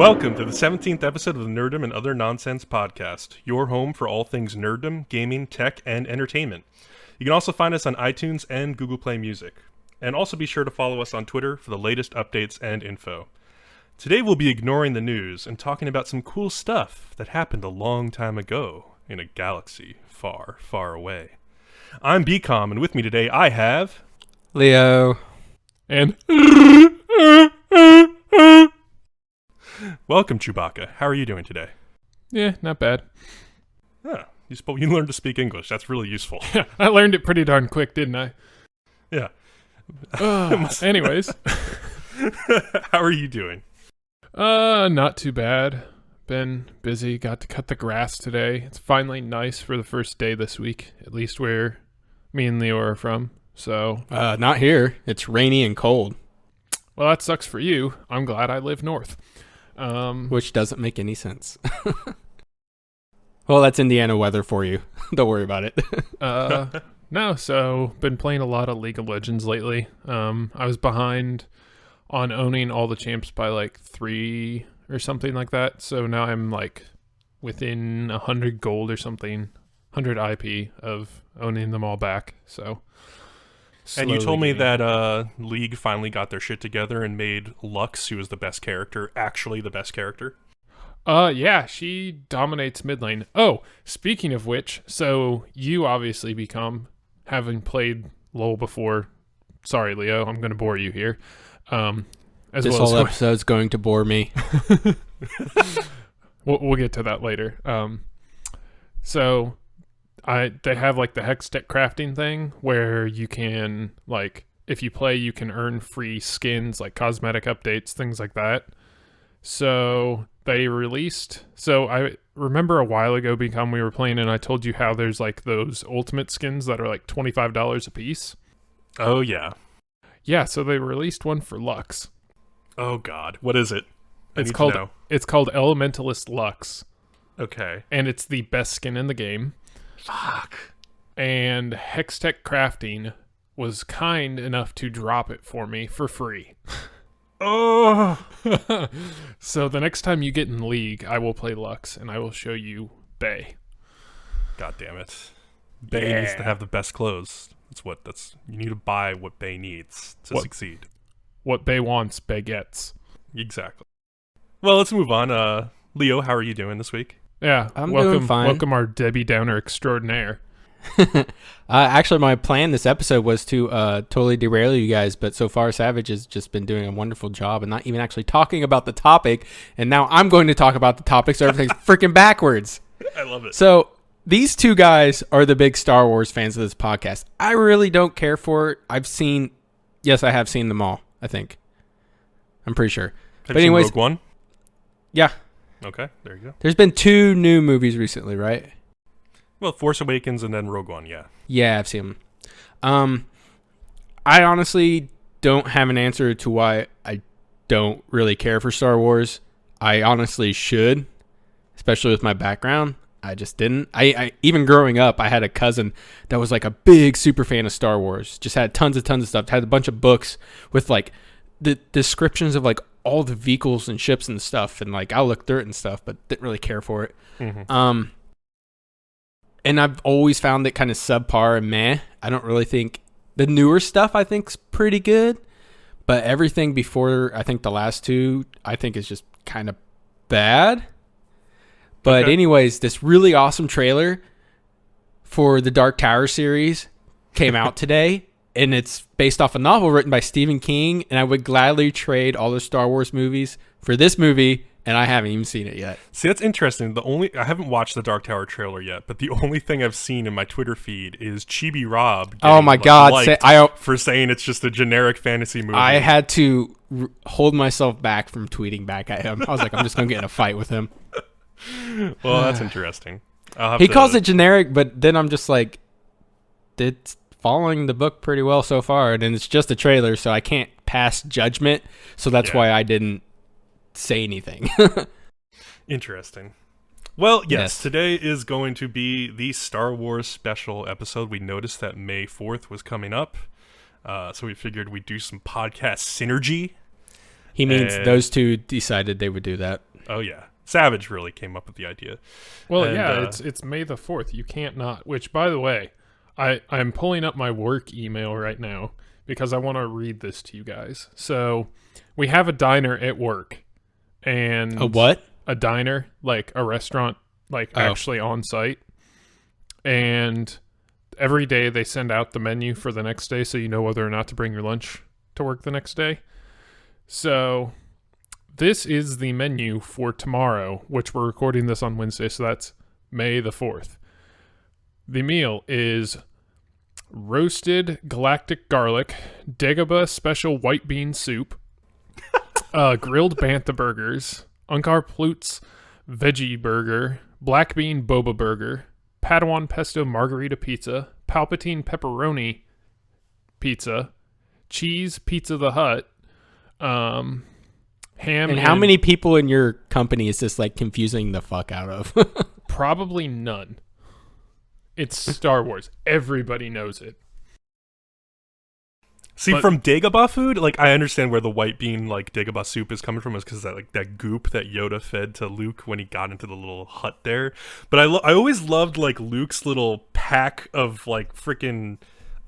Welcome to the 17th episode of the Nerdom and Other Nonsense podcast, your home for all things nerddom, gaming, tech, and entertainment. You can also find us on iTunes and Google Play Music. And also be sure to follow us on Twitter for the latest updates and info. Today we'll be ignoring the news and talking about some cool stuff that happened a long time ago in a galaxy far, far away. I'm Bcom, and with me today I have... Leo. And... Welcome, Chewbacca. How are you doing today? Yeah, not bad. Ah, you learned to speak English. That's really useful. Yeah, I learned it pretty darn quick, didn't I? Yeah. Anyways. How are you doing? Not too bad. Been busy. Got to cut the grass today. It's finally nice for the first day this week, at least where me and Leo are from. So, not here. It's rainy and cold. Well, that sucks for you. I'm glad I live north. Which doesn't make any sense. Well, that's Indiana weather for you. Don't worry about it. No, so been playing a lot of League of Legends lately. I was behind on owning all the champs by like 3 or something like that. So now I'm like within 100 gold or something, 100 IP of owning them all back. So. And you told me that League finally got their shit together and made Lux, who was the best character, actually the best character. Yeah, she dominates mid lane. Oh, speaking of which, so you obviously become, having played LoL before. Sorry, Leo, I'm going to bore you here. This whole episode's going to bore me. We'll get to that later. So they have like the Hextech crafting thing where you can, like, if you play, you can earn free skins, like cosmetic updates, things like that. So they released, so I remember a while ago, Become, we were playing and I told you how there's like those ultimate skins that are like $25 a piece. Oh, yeah. Yeah, so they released one for Lux. Oh, God. What is it? It's called Elementalist Lux. Okay. And it's the best skin in the game. Fuck. And Hextech Crafting was kind enough to drop it for me for free. Oh. So the next time you get in League, I will play Lux and I will show you Bay. God damn it. Bay needs to have the best clothes. You need to buy what Bay needs to succeed. What Bay wants, Bay gets. Exactly. Well, let's move on. Leo, how are you doing this week? Yeah, I'm doing fine. Welcome our Debbie Downer extraordinaire. Actually, my plan this episode was to totally derail you guys, but so far Savage has just been doing a wonderful job and not even actually talking about the topic, and now I'm going to talk about the topic, so everything's freaking backwards. I love it. So these two guys are the big Star Wars fans of this podcast. I really don't care for it. I have seen them all, I think. I'm pretty sure. Have you seen Rogue One? Yeah. Okay, there you go. There's been 2 new movies recently, right? Well, Force Awakens and then Rogue One, yeah. Yeah, I've seen them. I honestly don't have an answer to why I don't really care for Star Wars. I honestly should, especially with my background. I just didn't. I even growing up, I had a cousin that was like a big super fan of Star Wars. Just had tons of stuff. Had a bunch of books with like the descriptions of like all the vehicles and ships and stuff, and like I looked through it and stuff, but didn't really care for it. Mm-hmm. And I've always found it kind of subpar and meh. I don't really think the newer stuff I think's pretty good, but everything before I think the last 2 I think is just kind of bad. But anyways, this really awesome trailer for the Dark Tower series came out today. And it's based off a novel written by Stephen King, and I would gladly trade all the Star Wars movies for this movie, and I haven't even seen it yet. See, that's interesting. I haven't watched the Dark Tower trailer yet, but the only thing I've seen in my Twitter feed is Chibi Rob. Oh my God! For saying it's just a generic fantasy movie. I had to hold myself back from tweeting back at him. I was like, I'm just gonna get in a fight with him. Well, that's interesting. He calls it generic, but then I'm just like, it's following the book pretty well so far, and it's just a trailer, so I can't pass judgment. So that's why I didn't say anything. Interesting. Well, yes, today is going to be the Star Wars special episode. We noticed that May 4th was coming up, so we figured we'd do some podcast synergy. He means those two decided they would do that. Oh yeah, Savage really came up with the idea. Well, And, yeah, it's May the 4th. You can't not. Which, by the way, I'm pulling up my work email right now because I want to read this to you guys. So we have a diner at work, and A what? A diner, like a restaurant, like actually on site. And every day they send out the menu for the next day, so you know whether or not to bring your lunch to work the next day. So this is the menu for tomorrow, which we're recording this on Wednesday, so that's May the 4th. The meal is roasted galactic garlic, Dagobah special white bean soup, grilled bantha burgers, Unkar Plutz veggie burger, black bean boba burger, Padawan pesto margarita pizza, Palpatine pepperoni pizza, cheese pizza the Hut, ham. And how many people in your company is this like confusing the fuck out of? Probably none. It's Star Wars. Everybody knows it. See, from Dagobah food, like I understand where the white bean like Dagobah soup is coming from, is because that goop that Yoda fed to Luke when he got into the little hut there. But I always loved like Luke's little pack of like freaking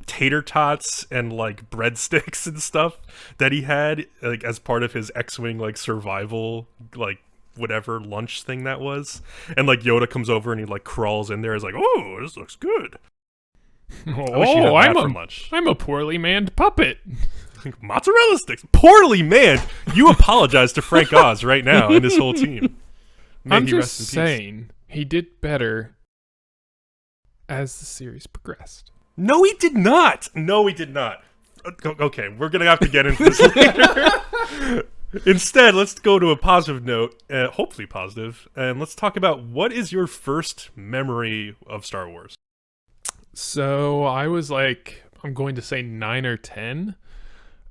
tater tots and like breadsticks and stuff that he had like as part of his X-wing like survival like whatever lunch thing that was. And like Yoda comes over and he like crawls in there, is like, "Oh, this looks good." I'm a poorly manned puppet. Mozzarella sticks, poorly manned. You apologize to Frank Oz right now and his whole team. May I'm he just rest in peace. saying he did better as the series progressed. No, he did not. No, he did not. Okay, we're gonna have to get into this later. Instead, let's go to a positive note, hopefully positive, and let's talk about what is your first memory of Star Wars. So I was like, I'm going to say 9 or 10,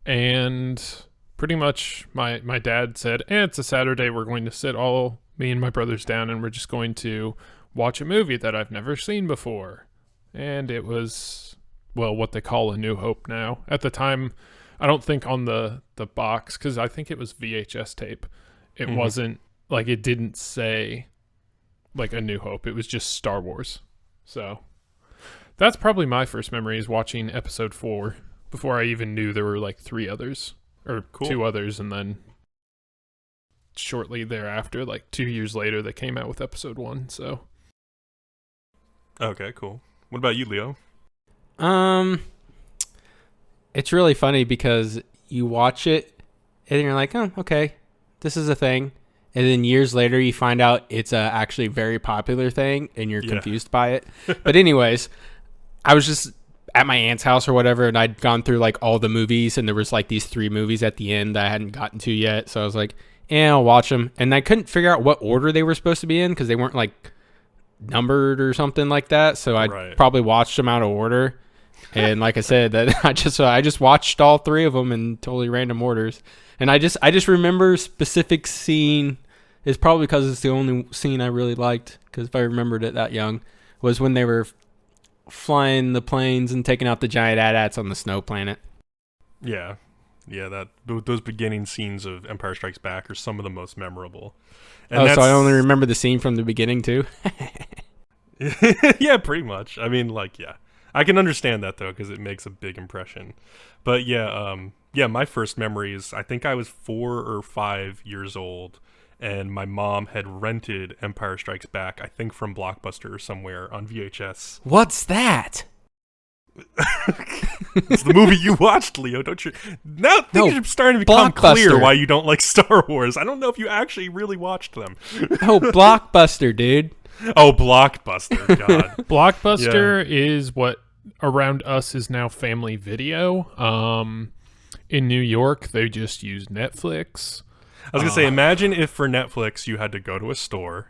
and pretty much my dad said, it's a Saturday, we're going to sit all me and my brothers down, and we're just going to watch a movie that I've never seen before. And it was, well, what they call A New Hope now. At the time, I don't think on the box, because I think it was VHS tape. It wasn't, like, it didn't say, like, A New Hope. It was just Star Wars. So that's probably my first memory, is watching episode 4 before I even knew there were like 3 others, or 2 others, and then shortly thereafter, like 2 years later, they came out with episode 1. So okay, cool. What about you, Leo? It's really funny because you watch it and you're like, oh, okay, this is a thing. And then years later, you find out it's a actually very popular thing and you're confused by it. But anyways, I was just at my aunt's house or whatever, and I'd gone through like all the movies, and there was like these 3 movies at the end that I hadn't gotten to yet. So I was like, I'll watch them. And I couldn't figure out what order they were supposed to be in because they weren't like numbered or something like that. So I probably watched them out of order. And like I said, that I just watched all 3 of them in totally random orders. And I just remember specific scene. It's probably because it's the only scene I really liked, because if I remembered it that young, was when they were flying the planes and taking out the giant AT-ATs on the snow planet. Yeah, those beginning scenes of Empire Strikes Back are some of the most memorable. And so I only remember the scene from the beginning too? Yeah, pretty much. I mean, like, yeah. I can understand that, though, because it makes a big impression. But yeah, my first memories, I think I was 4 or 5 years old, and my mom had rented Empire Strikes Back, I think from Blockbuster or somewhere, on VHS. What's that? It's the movie you watched, Leo. Don't you? Now things are starting to become clear why you don't like Star Wars. I don't know if you actually really watched them. Oh, Blockbuster, dude. Oh, Blockbuster. God. Blockbuster is what around us is now Family Video. In New York, they just use Netflix. I was going to say, imagine if for Netflix you had to go to a store,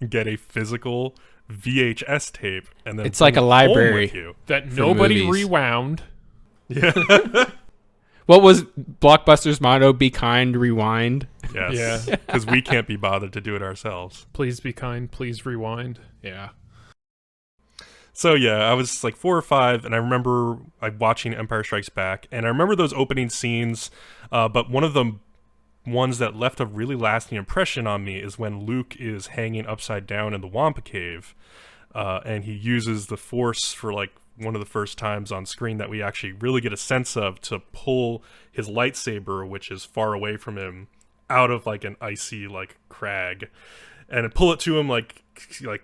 get a physical VHS tape, and then it's like a library that nobody movies. Rewound. Yeah. What was Blockbuster's motto? Be kind, rewind. Yes. Yeah. Because we can't be bothered to do it ourselves. Please be kind. Please rewind. Yeah. So yeah, I was like 4 or 5, and I remember watching Empire Strikes Back, and I remember those opening scenes. But one of the ones that left a really lasting impression on me is when Luke is hanging upside down in the Wampa Cave, and he uses the Force for like one of the first times on screen that we actually really get a sense of to pull his lightsaber, which is far away from him, out of like an icy like crag, and pull it to him like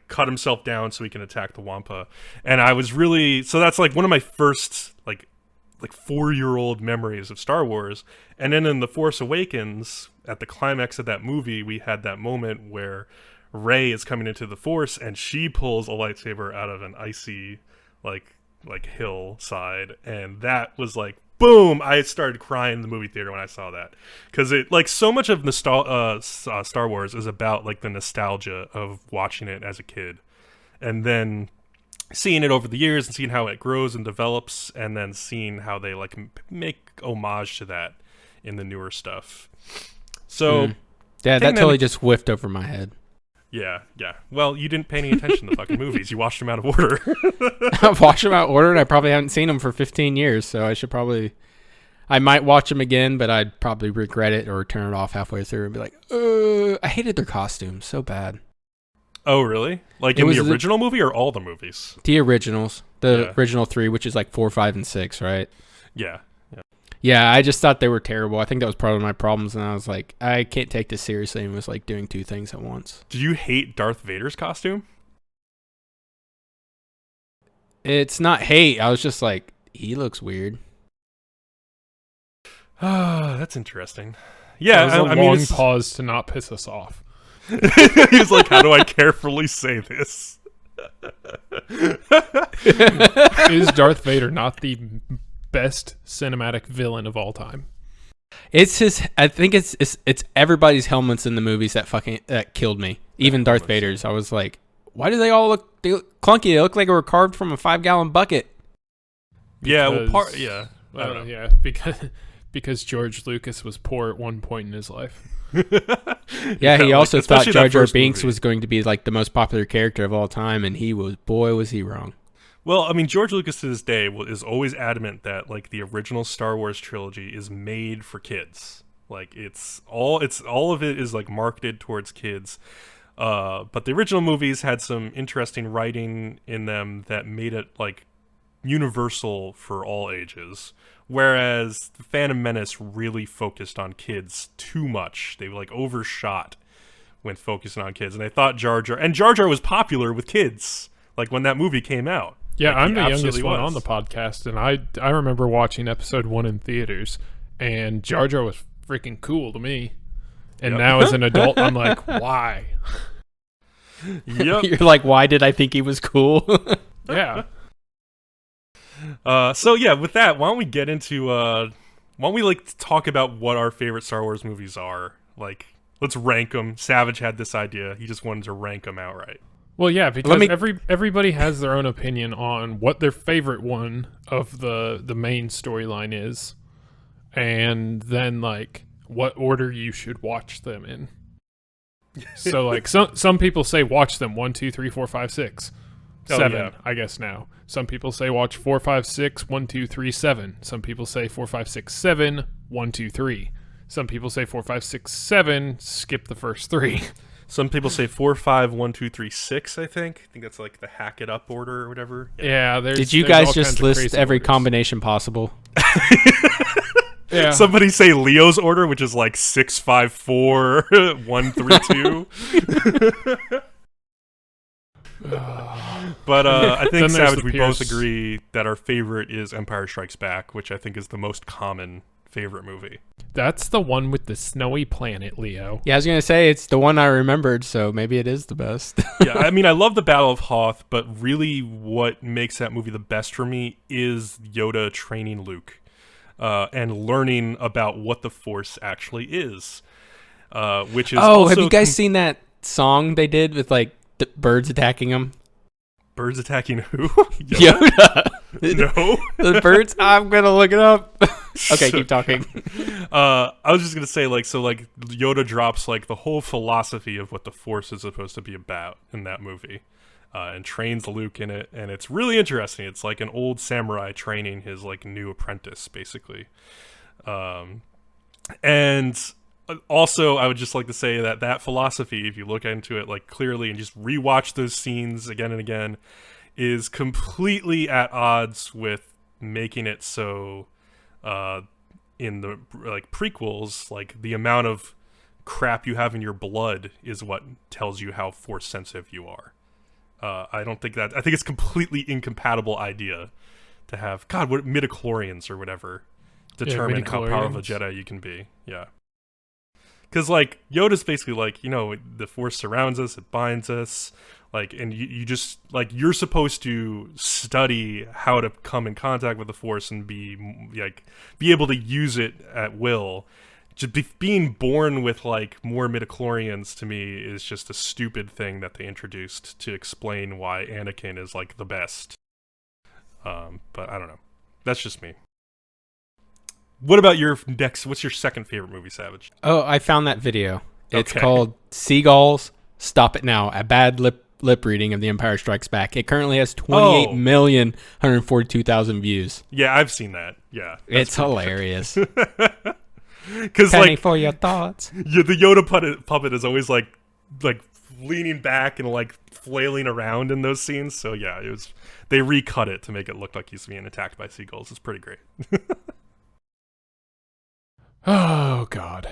cut himself down so he can attack the Wampa. And I was really, so that's like one of my first like 4-year-old memories of Star Wars. And then in The Force Awakens, at the climax of that movie, we had that moment where Rey is coming into the Force and she pulls a lightsaber out of an icy like hillside, and that was like boom. I started crying in the movie theater when I saw that, because it like so much of Star Wars is about like the nostalgia of watching it as a kid, and then seeing it over the years and seeing how it grows and develops, and then seeing how they like make homage to that in the newer stuff. So yeah, that totally just whiffed over my head. Yeah. Well, you didn't pay any attention to the fucking movies. You watched them out of order. I've watched them out of order, and I probably haven't seen them for 15 years, so I might watch them again, but I'd probably regret it or turn it off halfway through and be like, I hated their costumes so bad. Oh, really? Like in the original movie or all the movies? The originals. The original 3, which is like 4, 5, and 6, right? Yeah. Yeah, I just thought they were terrible. I think that was part of my problems, and I was like, I can't take this seriously, and was like doing 2 things at once. Did you hate Darth Vader's costume? It's not hate. I was just like, he looks weird. That's interesting. Yeah, that was a long pause to not piss us off. He was like, how do I carefully say this? Is Darth Vader not the best cinematic villain of all time? It's his. I think it's everybody's helmets in the movies that killed me. Even Darth Vader's. I was like, why do they all look clunky? They look like they were carved from a 5-gallon bucket. Because, I don't know. Yeah, because George Lucas was poor at one point in his life. Yeah, he also thought Jar Jar Binks movie was going to be like the most popular character of all time, and was he wrong. Well, I mean, George Lucas to this day is always adamant that like the original Star Wars trilogy is made for kids. Like it's all of it is like marketed towards kids. But the original movies had some interesting writing in them that made it like universal for all ages. Whereas the Phantom Menace really focused on kids too much. They like overshot when focusing on kids, and I thought Jar Jar was popular with kids. Like when that movie came out. Yeah, like, I'm the youngest one on the podcast, and I remember watching episode 1 in theaters, and Jar Jar was freaking cool to me. And now as an adult, I'm like, why? Yep. You're like, why did I think he was cool? Yeah. So yeah, with that, why don't we get into why don't we like talk about what our favorite Star Wars movies are? Like, let's rank them. Savage had this idea; he just wanted to rank them outright. Well, yeah, because everybody has their own opinion on what their favorite one of the main storyline is, and then like what order you should watch them in. So like some people say watch them 1, 2, 3, 4, 5, 6, 7. Yeah. I guess now some people say watch 4, 5, 6, 1, 2, 3, 7. Some people say 4, 5, 6, 7, 1, 2, 3. Some people say 4, 5, 6, 7. Skip the first 3. Some people say 4, 5, 1, 2, 3, 6. I think that's like the hack it up order or whatever. Yeah. Did you guys just list every combination possible? Yeah. Somebody say Leo's order, which is like 6, 5, 4, 1, 3, 2. But I think Savage, we both agree that our favorite is Empire Strikes Back, which I think is the most common favorite movie. That's the one with the snowy planet, Leo. Yeah, I was going to say, it's the one I remembered, so maybe it is the best. Yeah, I mean, I love the Battle of Hoth, but really what makes that movie the best for me is Yoda training Luke and learning about what the Force actually is, which is also... have you guys seen that song they did with, like, the birds attacking them? Birds attacking who? Yoda. No. The birds? I'm going to look it up. Okay, keep talking. I was just going to say, like, so, like, Yoda drops, like, the whole philosophy of what the Force is supposed to be about in that movie and trains Luke in it, and it's really interesting. It's like an old samurai training his, like, new apprentice, basically. And Also, I would just like to say that philosophy, if you look into it like clearly and just rewatch those scenes again and again, is completely at odds with making it so in the like prequels, like the amount of crap you have in your blood is what tells you how force sensitive you are. I don't think that. I think it's completely incompatible idea to have what midichlorians or whatever determine how powerful a Jedi you can be. Yeah. Because, like, Yoda's basically like, the Force surrounds us, it binds us, like, and you just, like, you're supposed to study how to come in contact with the Force and be able to use it at will. Just being born with, like, more midichlorians, to me, is just a stupid thing that they introduced to explain why Anakin is, like, the best. But I don't know. That's just me. What about your next? What's your second favorite movie, Savage? Oh, I found that video. It's called Seagulls, Stop It Now, a bad lip reading of The Empire Strikes Back. It currently has 28,142,000 views. Yeah, I've seen that. Yeah. It's hilarious. Because Penny for your thoughts. Yeah, the Yoda puppet is always like leaning back and like flailing around in those scenes. So yeah, they recut it to make it look like he's being attacked by seagulls. It's pretty great. Oh God.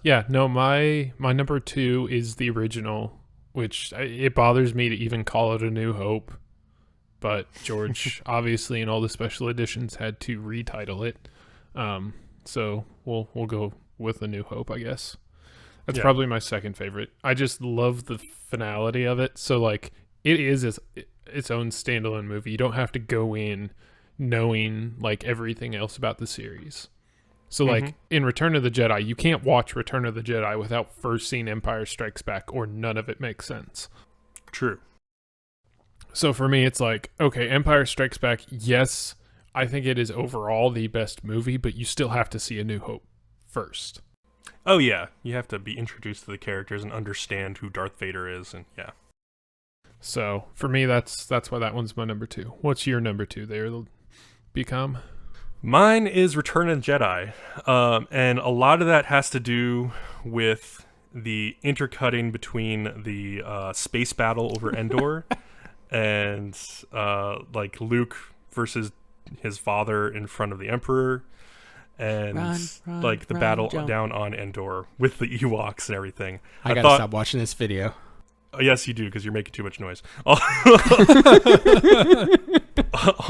Yeah, no, my number 2 is the original, which it bothers me to even call it A New Hope, but George obviously in all the special editions had to retitle it. So we'll go with A New Hope, I guess. That's probably my second favorite. I just love the finality of it. So like it is its own standalone movie. You don't have to go in knowing like everything else about the series. So, like, in Return of the Jedi, you can't watch Return of the Jedi without first seeing Empire Strikes Back, or none of it makes sense. True. So, for me, it's like, okay, Empire Strikes Back, yes, I think it is overall the best movie, but you still have to see A New Hope first. Oh, yeah. You have to be introduced to the characters and understand who Darth Vader is, and yeah. So, for me, that's why that one's my number 2. What's your number 2 there, Bcom? Mine is Return of the Jedi, and a lot of that has to do with the intercutting between the space battle over Endor and like Luke versus his father in front of the Emperor, and like the battle down on Endor with the Ewoks and everything. I gotta stop watching this video. Oh, yes, you do, because you're making too much noise.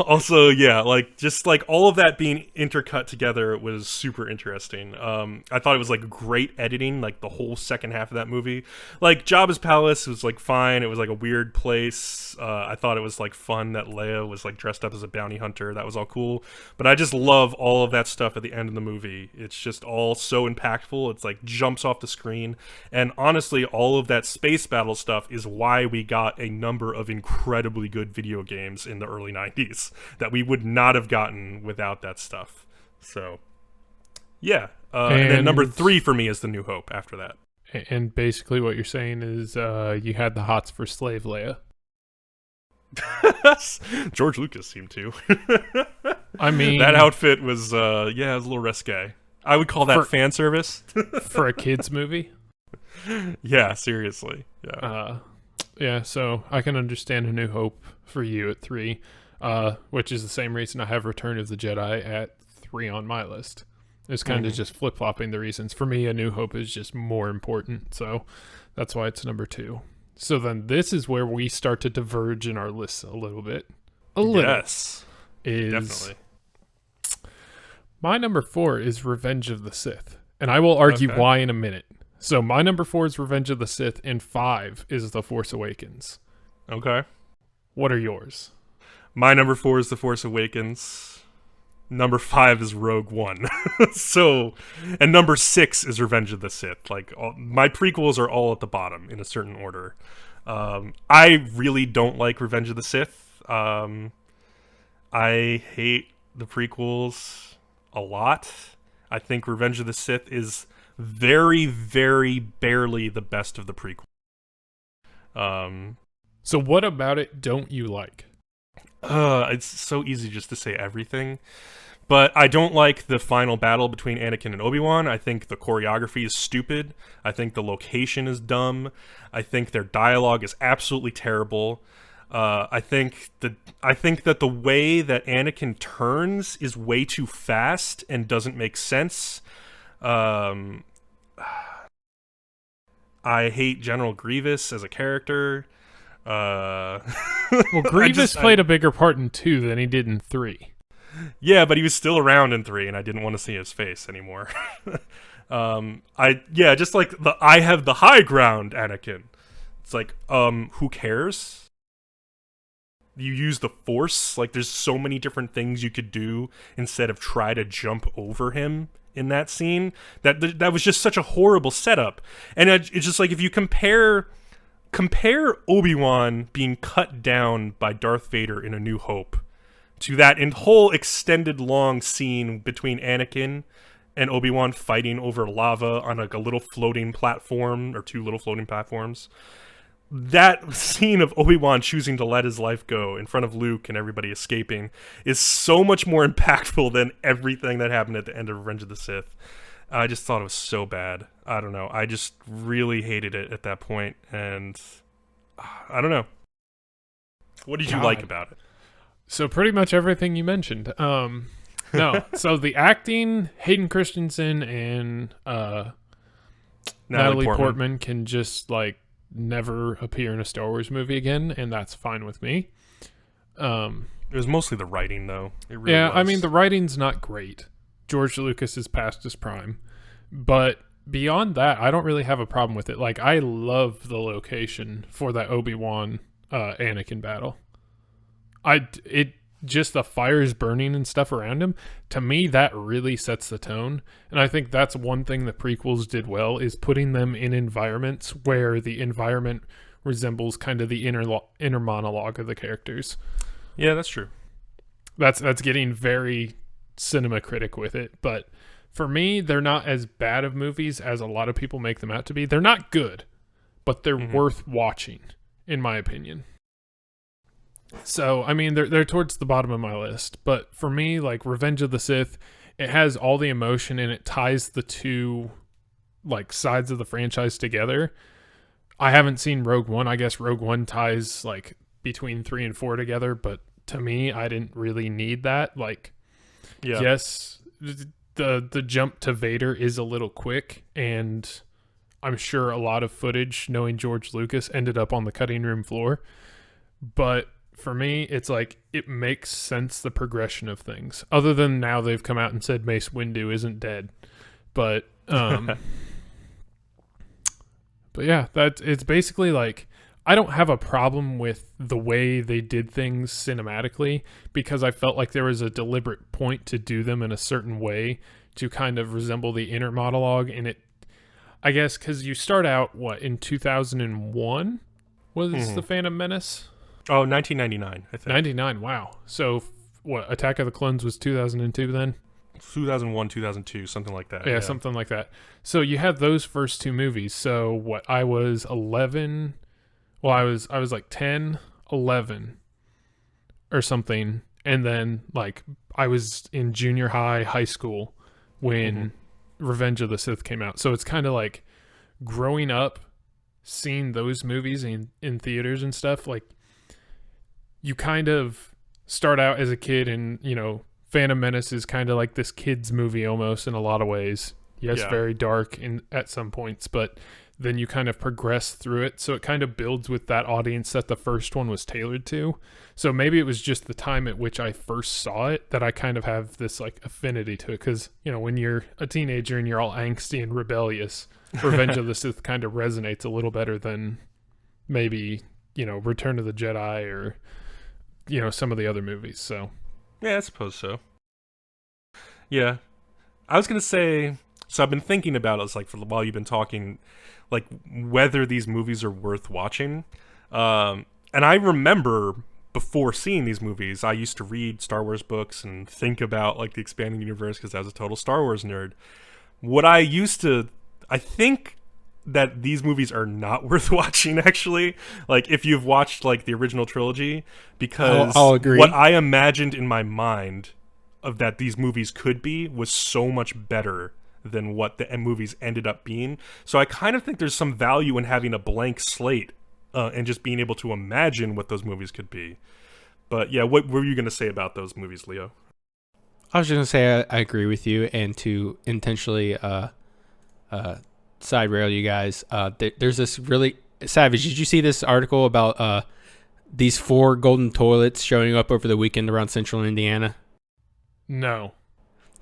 Also, yeah, like just like all of that being intercut together was super interesting. I thought it was like great editing, like the whole second half of that movie. Like Jabba's palace was like fine. It was like a weird place. I thought it was like fun that Leia was like dressed up as a bounty hunter. That was all cool. But I just love all of that stuff at the end of the movie. It's just all so impactful. It's like jumps off the screen. And honestly, all of that space battle stuff is why we got a number of incredibly good video games in the early 90s that we would not have gotten without that stuff. So, yeah. And then number 3 for me is The New Hope after that. And basically what you're saying is you had the hots for Slave Leia. George Lucas seemed to. I mean... that outfit was, it was a little risque. I would call that fan service. For a kid's movie? Yeah, seriously. Yeah. So I can understand A New Hope for you at 3, which is the same reason I have Return of the Jedi at 3 on my list. It's kind of just flip-flopping the reasons. For me, A New Hope is just more important, so that's why it's number 2. So then this is where we start to diverge in our lists a little bit. Yes. Definitely. My number 4 is Revenge of the Sith, and I will argue why in a minute. So my number 4 is Revenge of the Sith, and 5 is The Force Awakens. Okay. What are yours? My number 4 is The Force Awakens. Number 5 is Rogue One. And number 6 is Revenge of the Sith. Like my prequels are all at the bottom in a certain order. I really don't like Revenge of the Sith. I hate the prequels a lot. I think Revenge of the Sith is very, very barely the best of the prequel. So what about it don't you like? It's so easy just to say everything. But I don't like the final battle between Anakin and Obi-Wan. I think the choreography is stupid. I think the location is dumb. I think their dialogue is absolutely terrible. I think that the way that Anakin turns is way too fast and doesn't make sense. I hate General Grievous as a character. Well, Grievous played a bigger part in 2 than he did in 3. Yeah, but he was still around in 3, and I didn't want to see his face anymore. Just like I have the high ground, Anakin. It's like, who cares? You use the Force. Like, there's so many different things you could do instead of try to jump over him in that scene. That was just such a horrible setup. And it's just like, if you compare Obi-Wan being cut down by Darth Vader in A New Hope to that whole extended long scene between Anakin and Obi-Wan fighting over lava on like a little floating platform, or 2 little floating platforms. That scene of Obi-Wan choosing to let his life go in front of Luke and everybody escaping is so much more impactful than everything that happened at the end of Revenge of the Sith. I just thought it was so bad. I don't know. I just really hated it at that point, and I don't know. What did you like about it? So pretty much everything you mentioned. No, so the acting, Hayden Christensen and Natalie Portman can just like never appear in a Star Wars movie again, and that's fine with me. It was mostly the writing, though. It really was. I mean, the writing's not great. George Lucas is past his prime, but beyond that, I don't really have a problem with it. Like, I love the location for that Obi-Wan Anakin battle. Just the fires burning and stuff around him, to me, that really sets the tone. And I think that's one thing the prequels did well, is putting them in environments where the environment resembles kind of the inner monologue of the characters. Yeah, that's true. That's getting very cinema critic with it, but for me, they're not as bad of movies as a lot of people make them out to be. They're not good, but they're worth watching, in my opinion. So, I mean, they're towards the bottom of my list. But for me, like, Revenge of the Sith, it has all the emotion and it ties the two, like, sides of the franchise together. I haven't seen Rogue One. I guess Rogue One ties, like, between 3 and 4 together. But to me, I didn't really need that. Like, yes, the jump to Vader is a little quick. And I'm sure a lot of footage, knowing George Lucas, ended up on the cutting room floor. But for me, it's like, it makes sense, the progression of things. Other than now they've come out and said Mace Windu isn't dead. But but yeah, it's basically like, I don't have a problem with the way they did things cinematically, because I felt like there was a deliberate point to do them in a certain way to kind of resemble the inner monologue. And it, I guess, because you start out, in 2001 was The Phantom Menace? Oh, 1999, I think. 99, wow. So, Attack of the Clones was 2002 then? 2001, 2002, something like that. Yeah, something like that. So, you had those first 2 movies. So, I was 11... Well, I was like 10, 11 or something. And then, like, I was in junior high school when Revenge of the Sith came out. So, it's kind of like growing up, seeing those movies in theaters and stuff, like, you kind of start out as a kid, and, you know, Phantom Menace is kind of like this kid's movie almost in a lot of ways. Yes, very dark at some points, but then you kind of progress through it. So it kind of builds with that audience that the first one was tailored to. So maybe it was just the time at which I first saw it that I kind of have this, like, affinity to it. Because, you know, when you're a teenager and you're all angsty and rebellious, Revenge of the Sith kind of resonates a little better than maybe, you know, Return of the Jedi or, you know, some of the other movies. So yeah, I suppose so. Yeah, I was gonna say, so I've been thinking about it, like, for while you've been talking, like, whether these movies are worth watching. And I remember before seeing these movies, I used to read Star Wars books and think about, like, the expanding universe, because I was a total Star Wars nerd. What I think that these movies are not worth watching, actually. Like, if you've watched, like, the original trilogy, because I'll agree. what I imagined in my mind of that these movies could be was so much better than what the movies ended up being. So I kind of think there's some value in having a blank slate and just being able to imagine what those movies could be. But yeah, what were you going to say about those movies, Leo? I was just going to say I agree with you, and to intentionally side rail you guys, there's this really... Savage, did you see this article about these 4 golden toilets showing up over the weekend around central Indiana? No.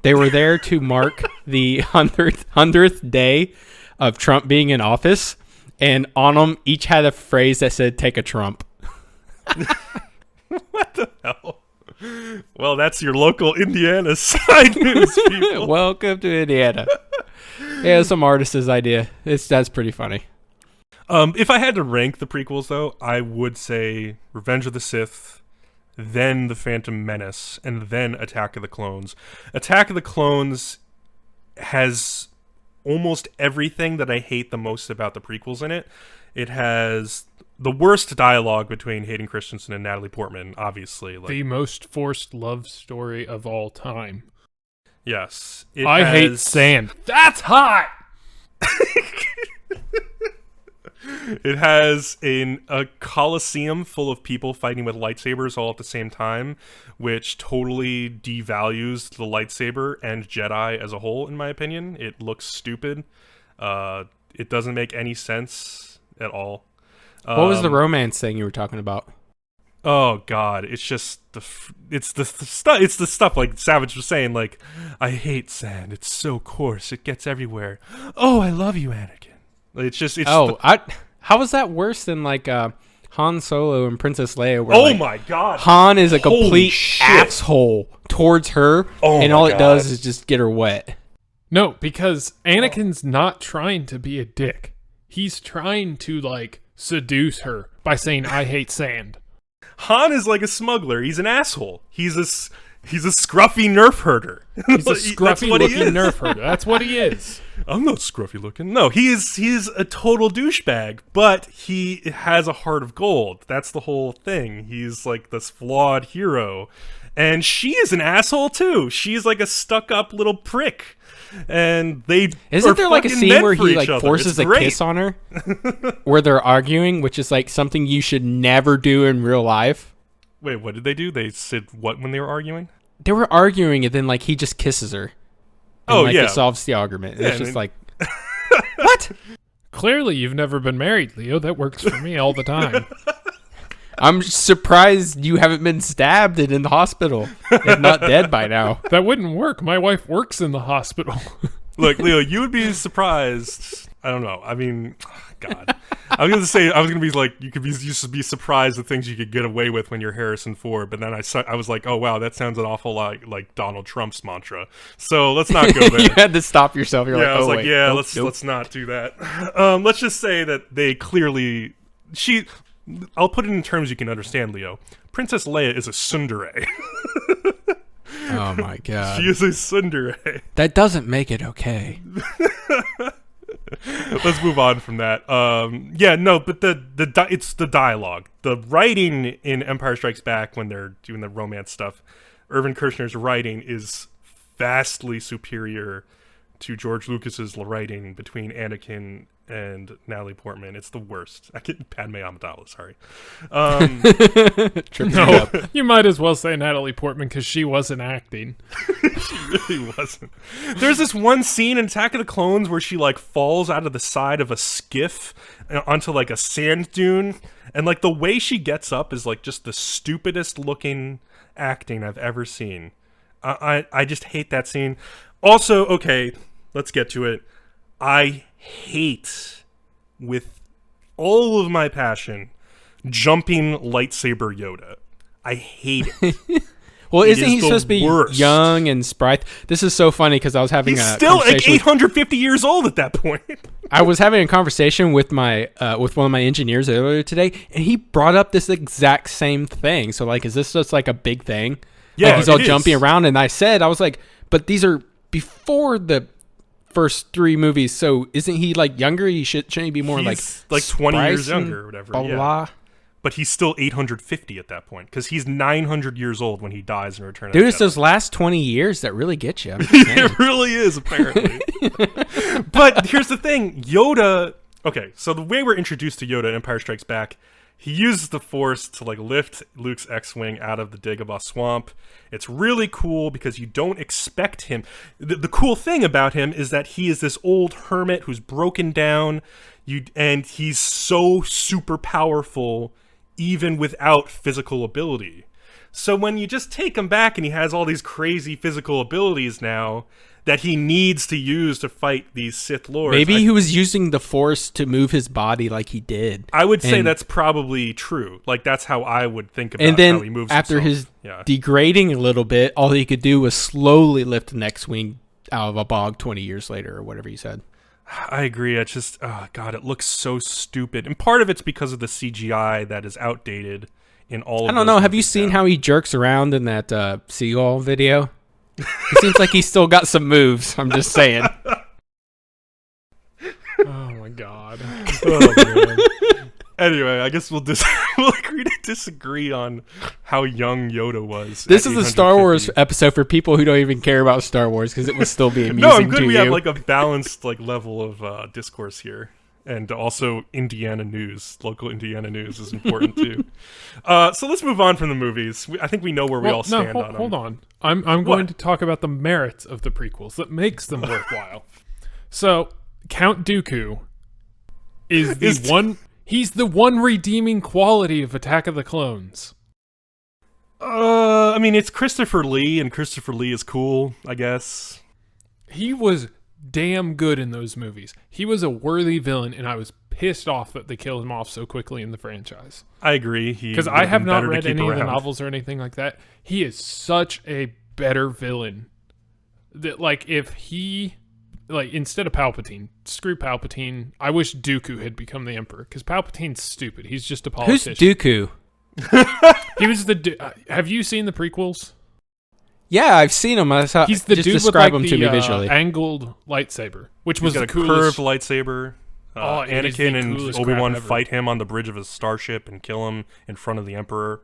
They were there to mark the 100th day of Trump being in office, and on them each had a phrase that said, "Take a Trump." What the hell? Well, that's your local Indiana side news, people. Welcome to Indiana. Yeah, some artist's idea. That's pretty funny. If I had to rank the prequels, though, I would say Revenge of the Sith, then The Phantom Menace, and then Attack of the Clones. Attack of the Clones has almost everything that I hate the most about the prequels in it. It has the worst dialogue between Hayden Christensen and Natalie Portman, obviously. Like, the most forced love story of all time. yes. I hate sand. That's hot! It has a coliseum full of people fighting with lightsabers all at the same time, which totally devalues the lightsaber and Jedi as a whole, in my opinion. It looks stupid. It doesn't make any sense at all. What was the romance thing you were talking about? Oh God, it's just it's the stuff like Savage was saying. Like, I hate sand. It's so coarse. It gets everywhere. Oh, I love you, Anakin. How was that worse than like Han Solo and Princess Leia? Where, oh my God, Han is a complete asshole towards her, and all it does is just get her wet. No, because Anakin's not trying to be a dick. He's trying to like seduce her by saying, "I hate sand." Han is like a smuggler. He's an asshole. He's a scruffy nerf herder. He's a scruffy looking nerf herder. That's what he is. I'm not scruffy looking. No, he's a total douchebag, but he has a heart of gold. That's the whole thing. He's like this flawed hero. And she is an asshole too. She's like a stuck-up little prick. And isn't there like a scene where he like forces a kiss on her where they're arguing, which is like something you should never do in real life? Wait, what did they do? They said what when they were arguing? They were arguing, and then like he just kisses her. And, it solves the argument. And it's just like, what? Clearly, you've never been married, Leo. That works for me all the time. I'm surprised you haven't been stabbed and in the hospital, if not dead by now. That wouldn't work. My wife works in the hospital. Look, Leo, you would be surprised. I don't know. I mean, God. I was gonna be like, you should be surprised at things you could get away with when you're Harrison Ford. But then I was like, oh wow, that sounds an awful lot like Donald Trump's mantra. So let's not go there. You had to stop yourself. You're I was like, let's not do that. Let's just say that they clearly I'll put it in terms you can understand, Leo. Princess Leia is a tsundere. Oh my God. She is a tsundere. That doesn't make it okay. Let's move on from that. But it's the dialogue. The writing in Empire Strikes Back when they're doing the romance stuff, Irvin Kershner's writing is vastly superior to George Lucas's writing between Anakin and Natalie Portman. It's the worst. I get Padme Amidala, sorry. No, you might as well say Natalie Portman because she wasn't acting. She really wasn't. There's this one scene in Attack of the Clones where she like falls out of the side of a skiff onto like a sand dune, and like the way she gets up is like just the stupidest looking acting I've ever seen. I just hate that scene. Also, okay, let's get to it. I hate with all of my passion jumping lightsaber Yoda. I hate it. Well, isn't he supposed to be young and spry? This is so funny because I was having He's still like 850 years old at that point. I was having a conversation with my with one of my engineers earlier today, and he brought up this exact same thing. So, like, is this just like a big thing? Yeah, like he's all jumping around, and I was like, but these are before the first 3 movies. So isn't he like younger? Shouldn't he be more He's like 20 years younger or whatever. Blah, yeah. blah. But he's still 850 at that point because he's 900 years old when he dies in Return of Dude, the it's Jedi. those last 20 years that really get you. I'm just saying. It really is, apparently. But here's the thing. Yoda... Okay, so the way we're introduced to Yoda in Empire Strikes Back, he uses the Force to like lift Luke's X-Wing out of the Dagobah swamp. It's really cool because you don't expect him. The cool thing about him is that he is this old hermit who's broken down, and he's so super powerful even without physical ability. So when you just take him back and he has all these crazy physical abilities now that he needs to use to fight these Sith Lords. Maybe he was using the Force to move his body like he did. I would say that's probably true. Like, that's how I would think about and then how he moves after himself. his degrading a little bit, all he could do was slowly lift the X-Wing out of a bog 20 years later or whatever you said. I agree. It's just, oh God, it looks so stupid. And part of it's because of the CGI that is outdated in all of I don't know. Have you seen how he jerks around in that Seagull video? It seems like he's still got some moves. I'm just saying. Oh my God. Oh, man. Anyway, I guess we'll agree to disagree on how young Yoda was. This is a Star Wars episode for people who don't even care about Star Wars because it will still be amusing. No, I'm good. To We you. have like a balanced like level of discourse here, and also Indiana news. Local Indiana news is important too. So let's move on from the movies. I think we know where we all stand on them. Hold on. I'm going to talk about the merits of the prequels that makes them worthwhile. So Count Dooku is one. He's the one redeeming quality of Attack of the Clones. I mean, it's Christopher Lee, and Christopher Lee is cool, I guess. He was damn good in those movies. He was a worthy villain, and I was pissed off that they killed him off so quickly in the franchise. I agree. Because I have not read any of the novels or anything like that. He is such a better villain that, like, if he... Like, instead of Palpatine, screw Palpatine. I wish Dooku had become the Emperor, because Palpatine's stupid. He's just a politician. Who's Dooku? He was the... have you seen the prequels? Yeah, I've seen him. He's the just dude describe with, like, him to me visually. Angled lightsaber, which He's was got the a coolest... curved lightsaber. it is the Anakin and coolest Obi-Wan crap ever. fight him on the bridge of his starship and kill him in front of the Emperor.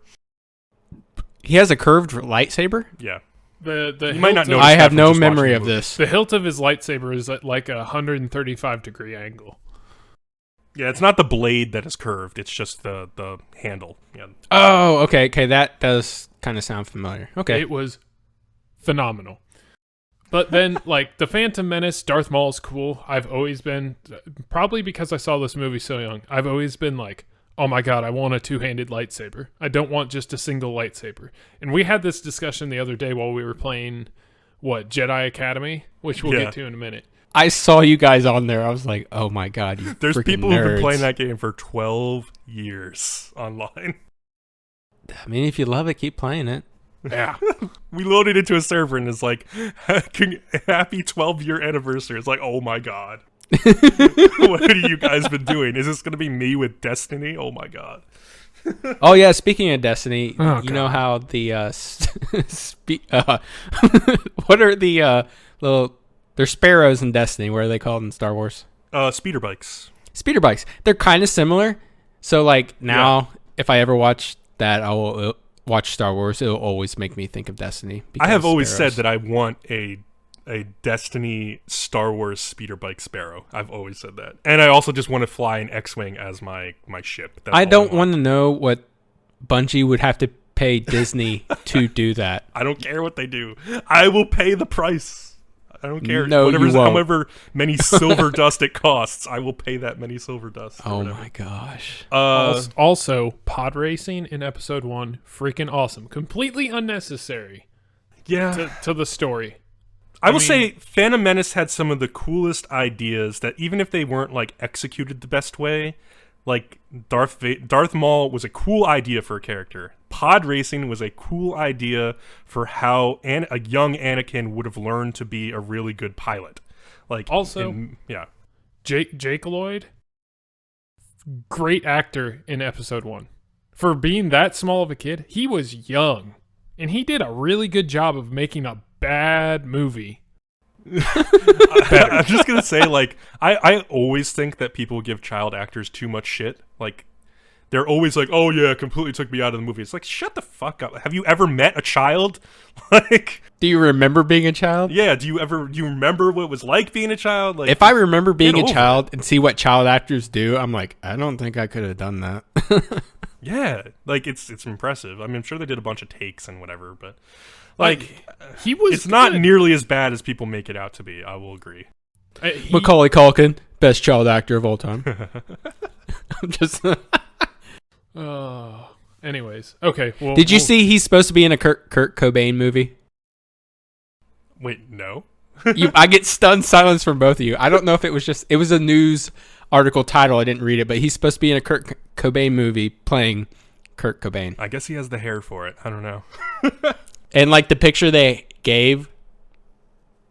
He has a curved lightsaber? Yeah. You might not know. I have no memory of this. The hilt of his lightsaber is at like a 135-degree angle. Yeah, it's not the blade that is curved. It's just the handle. Yeah. Oh, okay. That does kind of sound familiar. Okay. It was phenomenal. But then, like, the Phantom Menace, Darth Maul is cool. I've always been, probably because I saw this movie so young, I've always been like, oh my God, I want a two-handed lightsaber. I don't want just a single lightsaber. And we had this discussion the other day while we were playing, Jedi Academy, which we'll get to in a minute. I saw you guys on there. I was like, oh my God, you There's people nerds. who've been playing that game for 12 years online. I mean, if you love it, keep playing it. Yeah. We loaded into a server and it's like, happy 12-year anniversary. It's like, oh my God. What have you guys been doing? Is this going to be me with Destiny? Oh my God. Oh yeah, speaking of Destiny, you know God. how the what are the little they're sparrows in Destiny? What are they called in Star Wars? Speeder bikes. Speeder bikes. They're kind of similar. So like now, if I ever watch that, I will watch Star Wars. It'll always make me think of Destiny. I have always said that I want a Destiny Star Wars speeder bike Sparrow. I've always said that. And I also just want to fly an X-Wing as my ship. That's I all don't want to know what Bungie would have to pay Disney to do that. I don't care what they do. I will pay the price. I don't care. No, you won't. However many silver dust it costs, I will pay that many silver dust. Oh my gosh. Also, pod racing in episode 1, freaking awesome. Completely unnecessary Yeah. to the story. I will say Phantom Menace had some of the coolest ideas that even if they weren't like executed the best way, like Darth Maul was a cool idea for a character. Pod racing was a cool idea for how a young Anakin would have learned to be a really good pilot. Like Also, Jake Lloyd, great actor in episode 1. For being that small of a kid, he was young. And he did a really good job of making a bad movie. I'm just gonna say, like, I always think that people give child actors too much shit. Like, they're always like, "Oh yeah, completely took me out of the movie." It's like, shut the fuck up. Have you ever met a child? Like, Do you remember being a child? yeah. Do you remember what it was like being a child? Like, If I remember being get a over child and see what child actors do, I'm like, I don't think I could have done that. yeah, like it's impressive. I mean, I'm sure they did a bunch of takes and whatever, but like, he was. it's not good. nearly as bad as people make it out to be. I will agree. Macaulay Culkin, best child actor of all time. I'm just. Anyways, okay. Well, Did you see he's supposed to be in a Kurt Cobain movie? Wait, no. I get stunned silence from both of you. I don't know if it was a news article title. I didn't read it, but he's supposed to be in a Kurt Cobain movie playing Kurt Cobain. I guess he has the hair for it. I don't know. And like the picture they gave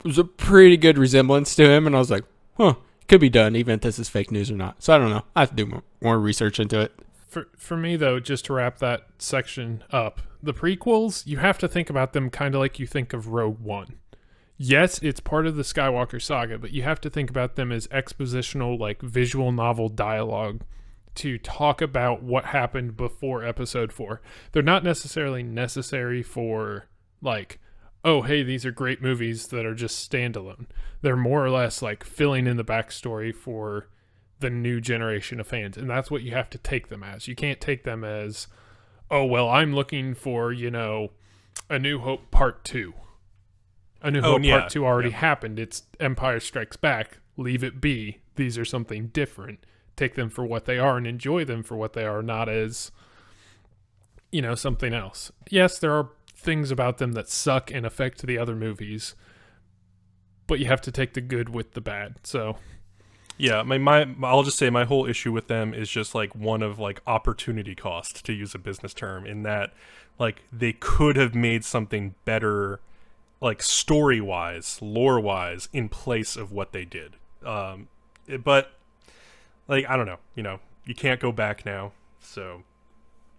was a pretty good resemblance to him, and I was like, huh, could be done, even if this is fake news or not. So I don't know. I have to do more research into it. For me, though, just to wrap that section up, the prequels, you have to think about them kind of like you think of Rogue One. Yes, it's part of the Skywalker saga, but you have to think about them as expositional, like visual novel dialogue to talk about what happened before Episode 4. They're not necessarily necessary for, like, oh, hey, these are great movies that are just standalone. They're more or less like filling in the backstory for the new generation of fans, and that's what you have to take them as. You can't take them as, oh, well, I'm looking for, A New Hope Part 2. A New Hope Part 2 already happened. It's Empire Strikes Back. Leave it be. These are something different. Take them for what they are and enjoy them for what they are, not as, something else. Yes, there are things about them that suck and affect the other movies, but you have to take the good with the bad, so... Yeah, I'll just say my whole issue with them is just like one of like opportunity cost, to use a business term, in that like they could have made something better, like story wise, lore wise, in place of what they did. But like, I don't know, you can't go back now, so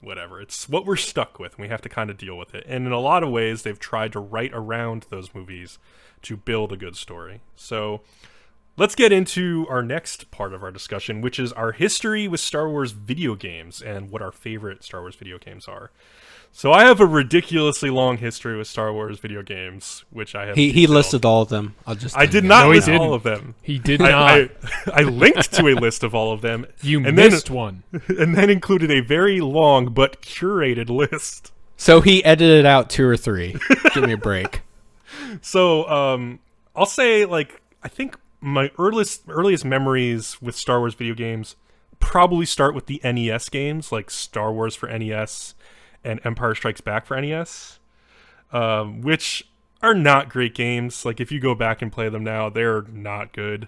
whatever. It's what we're stuck with, and we have to kind of deal with it. And in a lot of ways, they've tried to write around those movies to build a good story. So let's get into our next part of our discussion, which is our history with Star Wars video games and what our favorite Star Wars video games are. So I have a ridiculously long history with Star Wars video games, which I have. He listed all of them. I did not list all of them. He did not. I linked to a list of all of them. You missed one. And then included a very long but curated list. So he edited out 2 or 3. Give me a break. So I'll say, like, I think my earliest memories with Star Wars video games probably start with the NES games, like Star Wars for NES and Empire Strikes Back for NES, which are not great games. Like, if you go back and play them now, they're not good.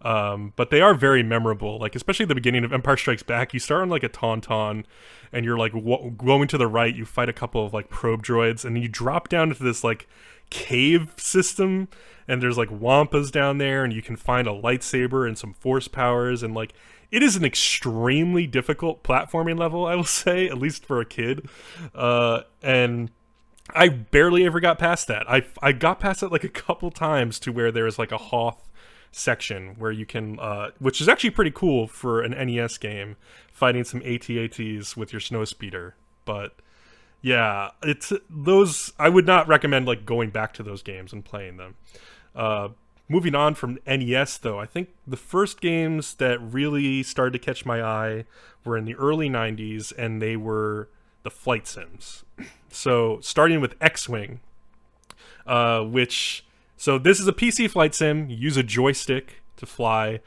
But they are very memorable. Like, especially at the beginning of Empire Strikes Back, you start on like a Tauntaun, and you're like going to the right, you fight a couple of like probe droids, and then you drop down into this like cave system, and there's like wampas down there, and you can find a lightsaber and some force powers, and like it is an extremely difficult platforming level, I will say, at least for a kid. And I barely ever got past that. I got past it like a couple times to where there's like a Hoth section where you can, which is actually pretty cool for an NES game, fighting some AT-ATs with your snowspeeder. But yeah, it's those. I would not recommend like going back to those games and playing them. Moving on from NES, though, I think the first games that really started to catch my eye were in the early 90s, and they were the flight sims. So starting with X-Wing, so this is a PC flight sim. You use a joystick to fly,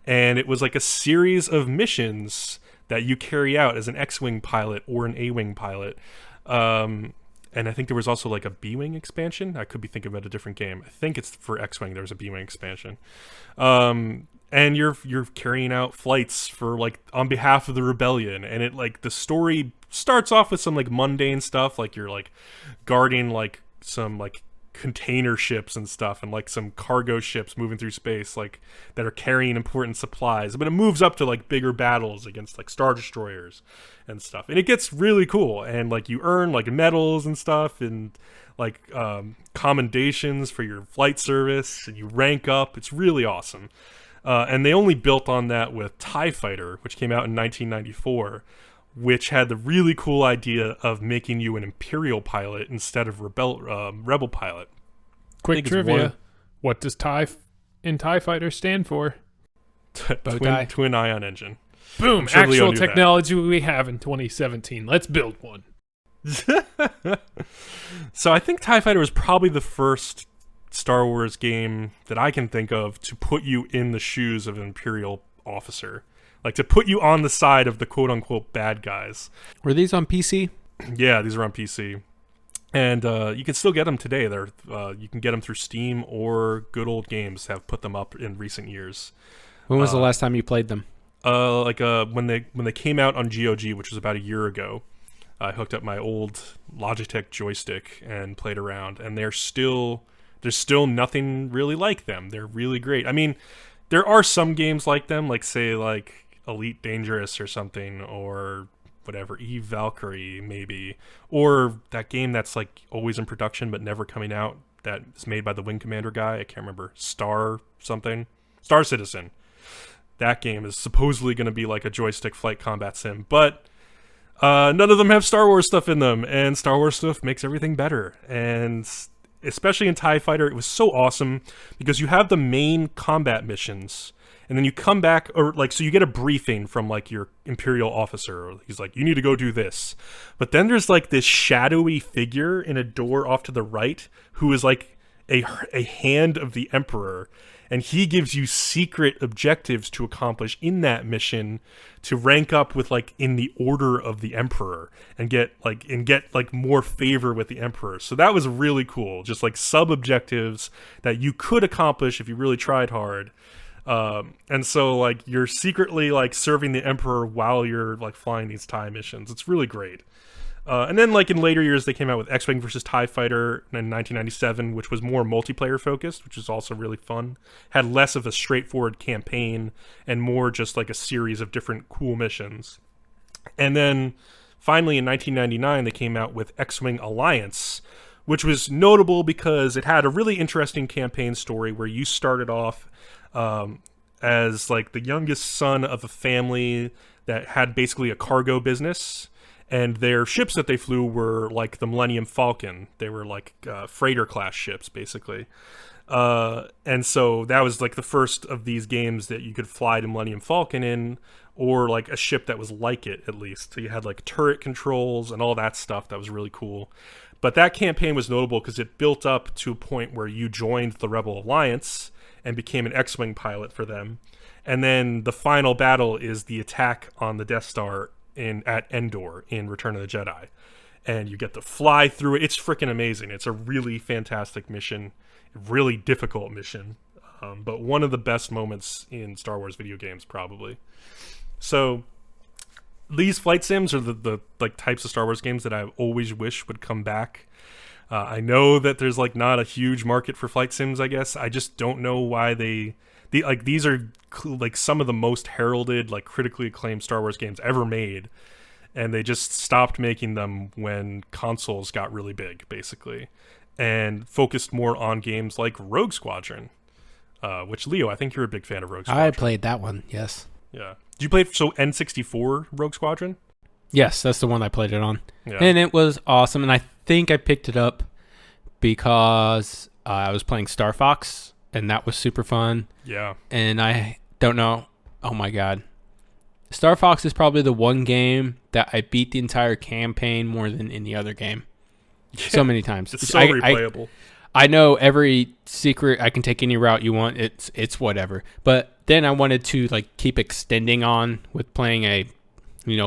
and it was like a series of missions that you carry out as an X-Wing pilot or an A-Wing pilot. And I think there was also like a B-Wing expansion. I could be thinking about a different game. I think it's for X-Wing. There was a B-Wing expansion. And you're carrying out flights for like on behalf of the rebellion. And it like the story starts off with some like mundane stuff, like you're like guarding like some like container ships and stuff, and like some cargo ships moving through space, like that are carrying important supplies. But it moves up to like bigger battles against like star destroyers and stuff, and it gets really cool. And like you earn like medals and stuff, and like commendations for your flight service, and you rank up. It's really awesome. And they only built on that with TIE Fighter, which came out in 1994, which had the really cool idea of making you an Imperial pilot instead of Rebel pilot. Quick trivia. What does TIE Fighter stand for? Twin ion engine. Boom! Sure Actual technology we have in 2017. Let's build one. So I think TIE Fighter was probably the first Star Wars game that I can think of to put you in the shoes of an Imperial officer. Like, to put you on the side of the quote-unquote bad guys. Were these on PC? Yeah, these are on PC. And you can still get them today. You can get them through Steam, or Good Old Games have put them up in recent years. When was the last time you played them? When they came out on GOG, which was about a year ago. I hooked up my old Logitech joystick and played around, and there's still nothing really like them. They're really great. I mean, there are some games like them, like say like Elite Dangerous or something, or whatever, Eve Valkyrie maybe, or that game that's like always in production but never coming out, that is made by the Wing Commander guy. I can't remember, Star Citizen. That game is supposedly going to be like a joystick flight combat sim, but none of them have Star Wars stuff in them, and Star Wars stuff makes everything better. And especially in TIE Fighter, it was so awesome because you have the main combat missions, and then you come back, or like, so you get a briefing from like your Imperial officer. He's like, you need to go do this. But then there's like this shadowy figure in a door off to the right who is like a hand of the Emperor, and he gives you secret objectives to accomplish in that mission to rank up with like in the order of the Emperor and get like more favor with the Emperor. So that was really cool. Just like sub objectives that you could accomplish if you really tried hard. And so like you're secretly like serving the Emperor while you're like flying these TIE missions. It's really great. And then like in later years, they came out with X-Wing versus TIE Fighter in 1997, which was more multiplayer focused, which is also really fun. Had less of a straightforward campaign and more just like a series of different cool missions. And then finally in 1999, they came out with X-Wing Alliance, which was notable because it had a really interesting campaign story where you started off as like the youngest son of a family that had basically a cargo business. And their ships that they flew were like the Millennium Falcon. They were like freighter class ships, basically. And so that was like the first of these games that you could fly the Millennium Falcon in, or like a ship that was like it, at least. So you had like turret controls and all that stuff. That was really cool. But that campaign was notable because it built up to a point where you joined the Rebel Alliance and became an X-Wing pilot for them. And then the final battle is the attack on the Death Star at Endor in Return of the Jedi, and you get to fly through it. It's freaking amazing. It's a really fantastic mission, really difficult mission, but one of the best moments in Star Wars video games, probably. So these flight sims are the like types of Star Wars games that I always wish would come back. I know that there's like not a huge market for flight sims, I guess. I just don't know why these are like some of the most heralded, like critically acclaimed Star Wars games ever made, and they just stopped making them when consoles got really big, basically, and focused more on games like Rogue Squadron, which, Leo, I think you're a big fan of Rogue Squadron. I played that one, yes. Yeah. Did you play N64 Rogue Squadron? Yes, that's the one I played it on. Yeah. And it was awesome, and I think I picked it up because I was playing Star Fox, and that was super fun. Yeah. And I don't know. Oh my God. Star Fox is probably the one game that I beat the entire campaign more than any other game. Yeah. So many times. It's so replayable. I know every secret. I can take any route you want. It's whatever. But then I wanted to like keep extending on with playing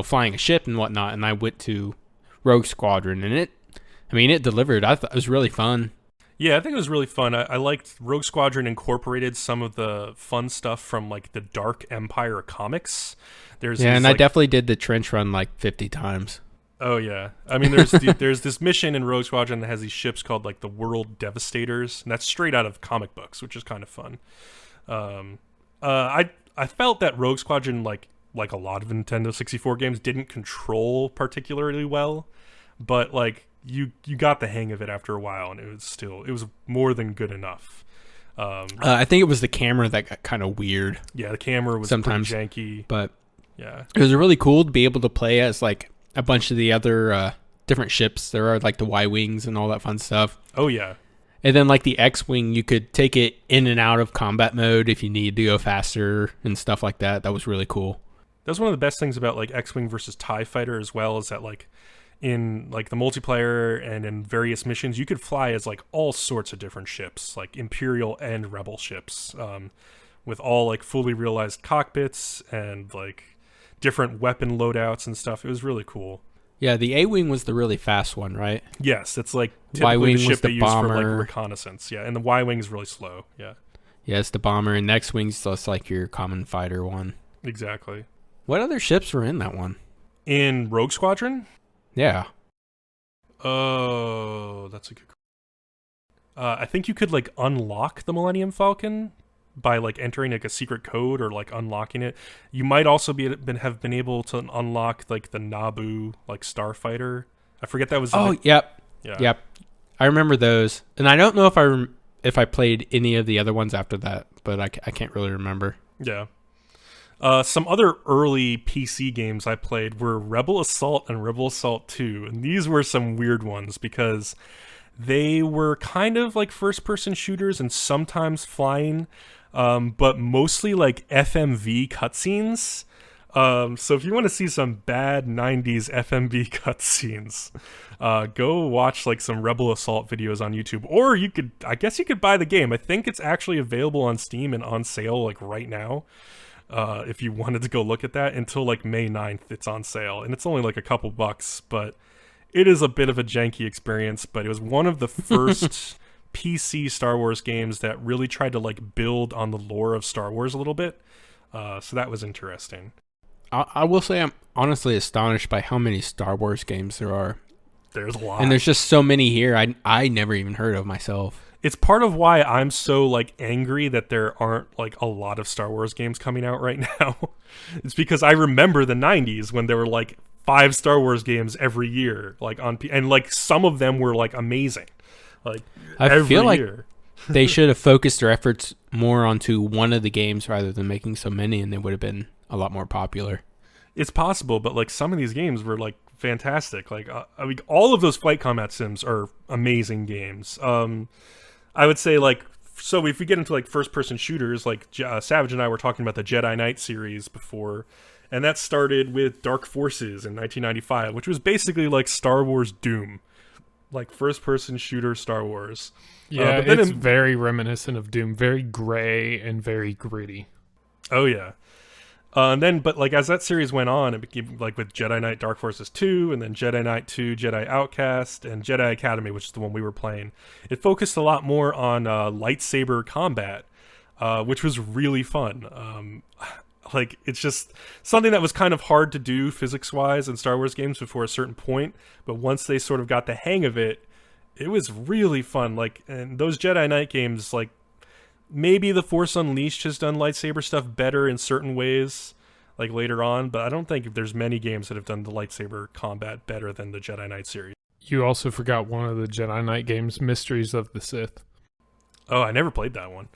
flying a ship and whatnot, and I went to Rogue Squadron, and it delivered. I thought it was really fun. Yeah, I think it was really fun. I liked Rogue Squadron incorporated some of the fun stuff from like the Dark Empire comics. I definitely did the trench run like 50 times. Oh yeah, I mean, there's this mission in Rogue Squadron that has these ships called like the World Devastators, and that's straight out of comic books, which is kind of fun. Um, I felt that Rogue Squadron, like a lot of Nintendo 64 games, didn't control particularly well, but like you got the hang of it after a while, and it was more than good enough. I think it was the camera that got kind of weird. Yeah, the camera was sometimes pretty janky, but yeah, it was really cool to be able to play as like a bunch of the other different ships. There are like the Y-Wings and all that fun stuff. Oh yeah. And then like the X-Wing, you could take it in and out of combat mode if you needed to go faster and stuff like that. That was really cool. That was one of the best things about like X-Wing versus TIE Fighter as well, is that like in like the multiplayer and in various missions, you could fly as like all sorts of different ships, like Imperial and Rebel ships, with all like fully realized cockpits and like different weapon loadouts and stuff. It was really cool. Yeah, the A-Wing was the really fast one, right? Yes, it's like typically Y-Wing the ship was the they use bomber. for like reconnaissance. Yeah, and the Y-Wing is really slow. Yeah, Yeah, it's the bomber, and X-Wing's just like your common fighter one. exactly. What other ships were in that one? In Rogue Squadron? Yeah. Oh, that's a good. I think you could like unlock the Millennium Falcon by like entering like a secret code or like unlocking it. You might also have been able to unlock like the Naboo like starfighter. I forget that was. Yep. Yeah. Yep. I remember those, and I don't know if I played any of the other ones after that, but I can't really remember. Yeah. Some other early PC games I played were Rebel Assault and Rebel Assault 2, and these were some weird ones because they were kind of like first-person shooters and sometimes flying, but mostly like FMV cutscenes. So if you want to see some bad 90s FMV cutscenes, go watch like some Rebel Assault videos on YouTube, or I guess you could buy the game. I think it's actually available on Steam and on sale like right now. If you wanted to go look at that, until like May 9th, it's on sale, and it's only like a couple bucks, but it is a bit of a janky experience. But it was one of the first PC Star Wars games that really tried to like build on the lore of Star Wars a little bit. So that was interesting. I will say I'm honestly astonished by how many Star Wars games there are. There's a lot. And there's just so many here I never even heard of myself. It's part of why I'm so like angry that there aren't like a lot of Star Wars games coming out right now. It's because I remember the 90s when there were like 5 Star Wars games every year, like and like some of them were like amazing. Like I feel like year. they should have focused their efforts more onto one of the games rather than making so many, and they would have been a lot more popular. It's possible, but like some of these games were like fantastic. Like I mean, all of those flight combat sims are amazing games. I would say like, so if we get into like first person shooters, like Savage and I were talking about the Jedi Knight series before, and that started with Dark Forces in 1995, which was basically like Star Wars Doom, like first person shooter Star Wars. Yeah, but then it's very reminiscent of Doom, very gray and very gritty. Oh yeah. And then, but like as that series went on, it became like with Jedi Knight Dark Forces 2, and then Jedi Knight 2, Jedi Outcast, and Jedi Academy, which is the one we were playing. It focused a lot more on lightsaber combat, which was really fun. Like it's just something that was kind of hard to do physics-wise in Star Wars games before a certain point, but once they sort of got the hang of it, it was really fun. Like, and those Jedi Knight games, like, maybe The Force Unleashed has done lightsaber stuff better in certain ways, like later on, but I don't think there's many games that have done the lightsaber combat better than the Jedi Knight series. You also forgot one of the Jedi Knight games, Mysteries of the Sith. Oh, I never played that one.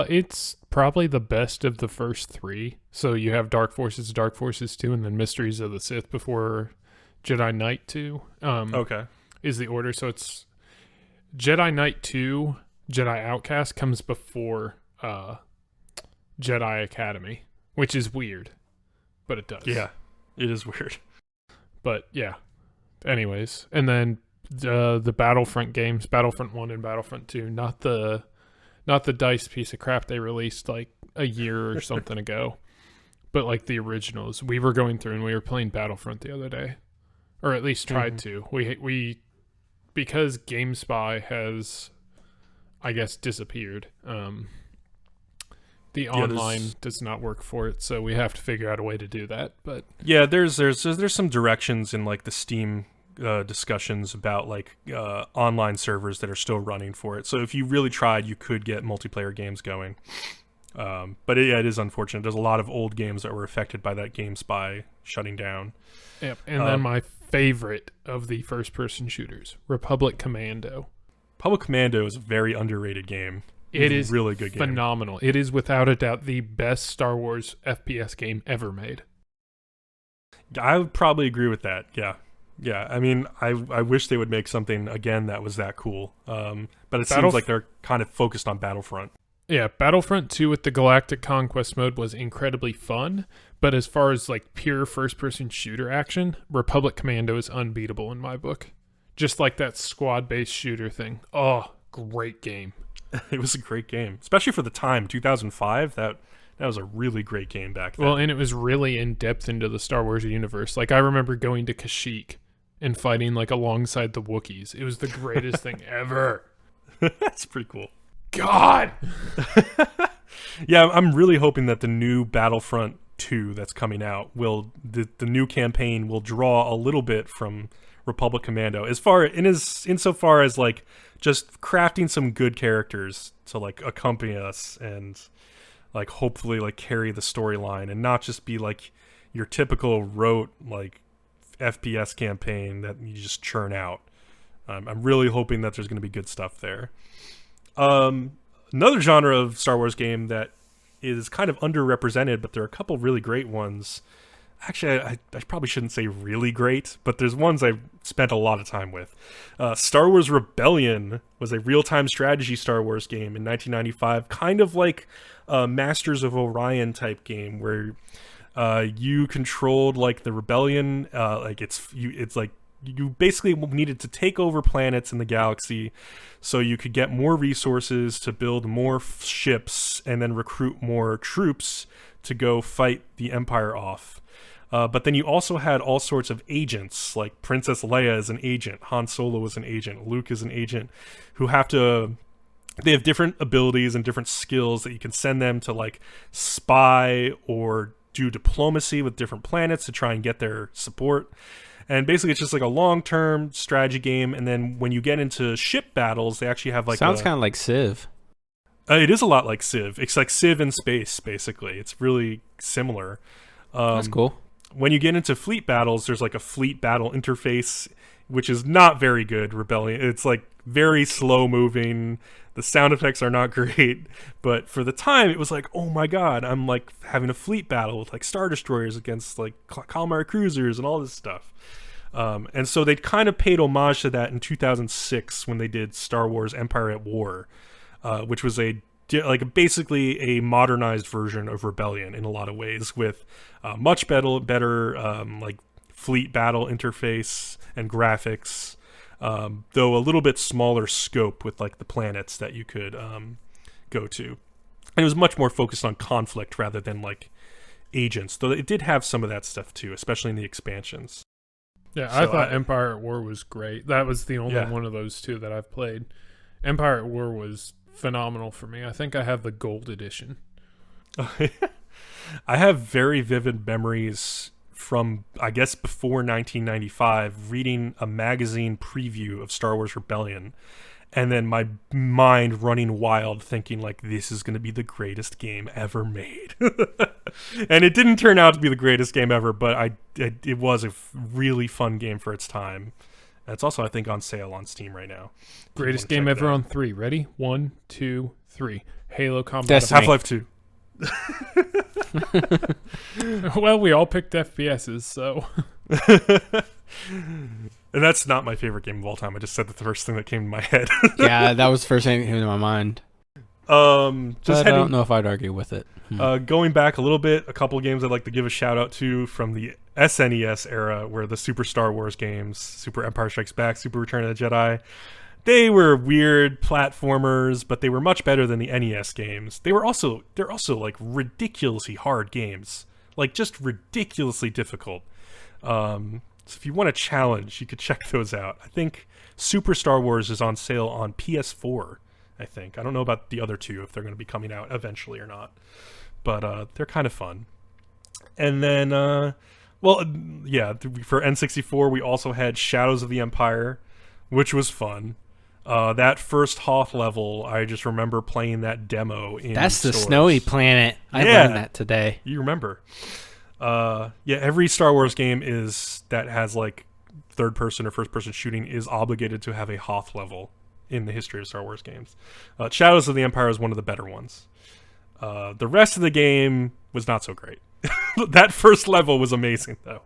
It's probably the best of the first 3. So you have Dark Forces 2, and then Mysteries of the Sith before Jedi Knight 2. Okay. Is the order. So it's Jedi Knight 2, Jedi Outcast comes before Jedi Academy, which is weird, but it does. Yeah, it is weird. But yeah. Anyways, and then the Battlefront games, Battlefront 1 and Battlefront 2, not the DICE piece of crap they released like a year or something ago, but like the originals. We were going through and we were playing Battlefront the other day, or at least tried to. We because GameSpy has, I guess, disappeared. The online does not work for it, so we have to figure out a way to do that. But yeah, there's some directions in like the Steam discussions about like online servers that are still running for it. So if you really tried, you could get multiplayer games going. But it is unfortunate. There's a lot of old games that were affected by that GameSpy shutting down. Yep. And then my favorite of the first-person shooters, Republic Commando. Republic Commando is a very underrated game. It is really good game. Phenomenal. It is without a doubt the best Star Wars FPS game ever made. I would probably agree with that. Yeah. I mean, I wish they would make something again that was that cool. But it seems like they're kind of focused on Battlefront. Yeah, Battlefront 2 with the Galactic Conquest mode was incredibly fun, but as far as like pure first-person shooter action, Republic Commando is unbeatable in my book. Just like that squad-based shooter thing. Oh, great game. It was a great game, especially for the time, 2005. That was a really great game back then. Well, and it was really in depth into the Star Wars universe. Like I remember going to Kashyyyk and fighting like alongside the Wookiees. It was the greatest thing ever. That's pretty cool. God. Yeah, I'm really hoping that the new Battlefront 2 that's coming out the new campaign will draw a little bit from Republic Commando insofar as like just crafting some good characters to like accompany us and like hopefully like carry the storyline and not just be like your typical rote like FPS campaign that you just churn out. I'm really hoping that there's going to be good stuff there. Another genre of Star Wars game that is kind of underrepresented, but there are a couple really great ones. Actually, I probably shouldn't say really great, but there's ones I've spent a lot of time with. Star Wars Rebellion was a real-time strategy Star Wars game in 1995, kind of like a Masters of Orion type game where you controlled like the rebellion. It's like you basically needed to take over planets in the galaxy so you could get more resources to build more ships and then recruit more troops to go fight the Empire off. But then you also had all sorts of agents, like Princess Leia is an agent, Han Solo is an agent, Luke is an agent, who they have different abilities and different skills that you can send them to like spy or do diplomacy with different planets to try and get their support. And basically it's just like a long-term strategy game, and then when you get into ship battles, they actually have like sounds kind of like Civ. It is a lot like Civ. It's like Civ in space, basically. It's really similar. That's cool. When you get into fleet battles, there's like a fleet battle interface, which is not very good. Rebellion. It's like very slow moving. The sound effects are not great, but for the time, it was like, oh my god, I'm like having a fleet battle with like Star Destroyers against like Calamari cruisers and all this stuff. And so they kind of paid homage to that in 2006 when they did Star Wars Empire at War, which was basically a modernized version of Rebellion in a lot of ways, with much better like fleet battle interface and graphics, though a little bit smaller scope with like the planets that you could go to. And it was much more focused on conflict rather than like agents, though it did have some of that stuff too, especially in the expansions. Yeah, I thought Empire at War was great. That was the only one of those two that I've played. Empire at War was phenomenal for me. I think I have the gold edition. I have very vivid memories from, I guess, before 1995, reading a magazine preview of Star Wars Rebellion, and then my mind running wild thinking like, this is going to be the greatest game ever made. And it didn't turn out to be the greatest game ever, but it was a really fun game for its time. And it's also, I think, on sale on Steam right now. Greatest game ever on 3. Ready? 1, 2, 3. Halo Combat. Half-Life 2. Well, we all picked FPSs, so. And that's not my favorite game of all time. I just said the first thing that came to my head. Yeah, that was the first thing that came to my mind. I don't know if I'd argue with it. Going back a little bit, a couple of games I'd like to give a shout out to from the SNES era, where the Super Star Wars games, Super Empire Strikes Back, Super Return of the Jedi, they were weird platformers, but they were much better than the NES games. They're also like ridiculously hard games, like just ridiculously difficult. So if you want a challenge, you could check those out. I think Super Star Wars is on sale on PS4 I think. I don't know about the other two, if they're going to be coming out eventually or not. But they're kind of fun. And then, for N64, we also had Shadows of the Empire, which was fun. That first Hoth level, I just remember playing that demo in That's the stores. snowy planet. I learned that today. You remember. Every Star Wars game that has like third person or first person shooting is obligated to have a Hoth level in the history of Star Wars games. Shadows of the Empire is one of the better ones. The rest of the game was not so great. That first level was amazing though.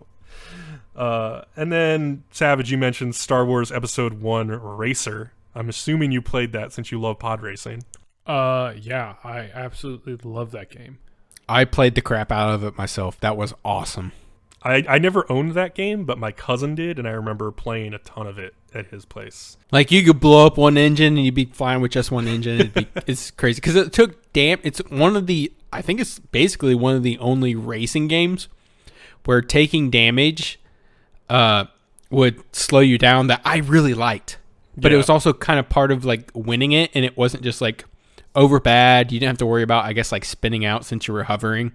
And then Savage, you mentioned Star Wars Episode 1 Racer. I'm assuming you played that since you love pod racing. Yeah, I absolutely love that game. I played the crap out of it myself. That was awesome. I never owned that game, but my cousin did, and I remember playing a ton of it at his place. Like, you could blow up one engine and you'd be flying with just one engine. It's crazy. Because I think it's basically one of the only racing games where taking damage would slow you down that I really liked. But it was also kind of part of like winning it, and it wasn't just like over bad. You didn't have to worry about, I guess, like spinning out since you were hovering,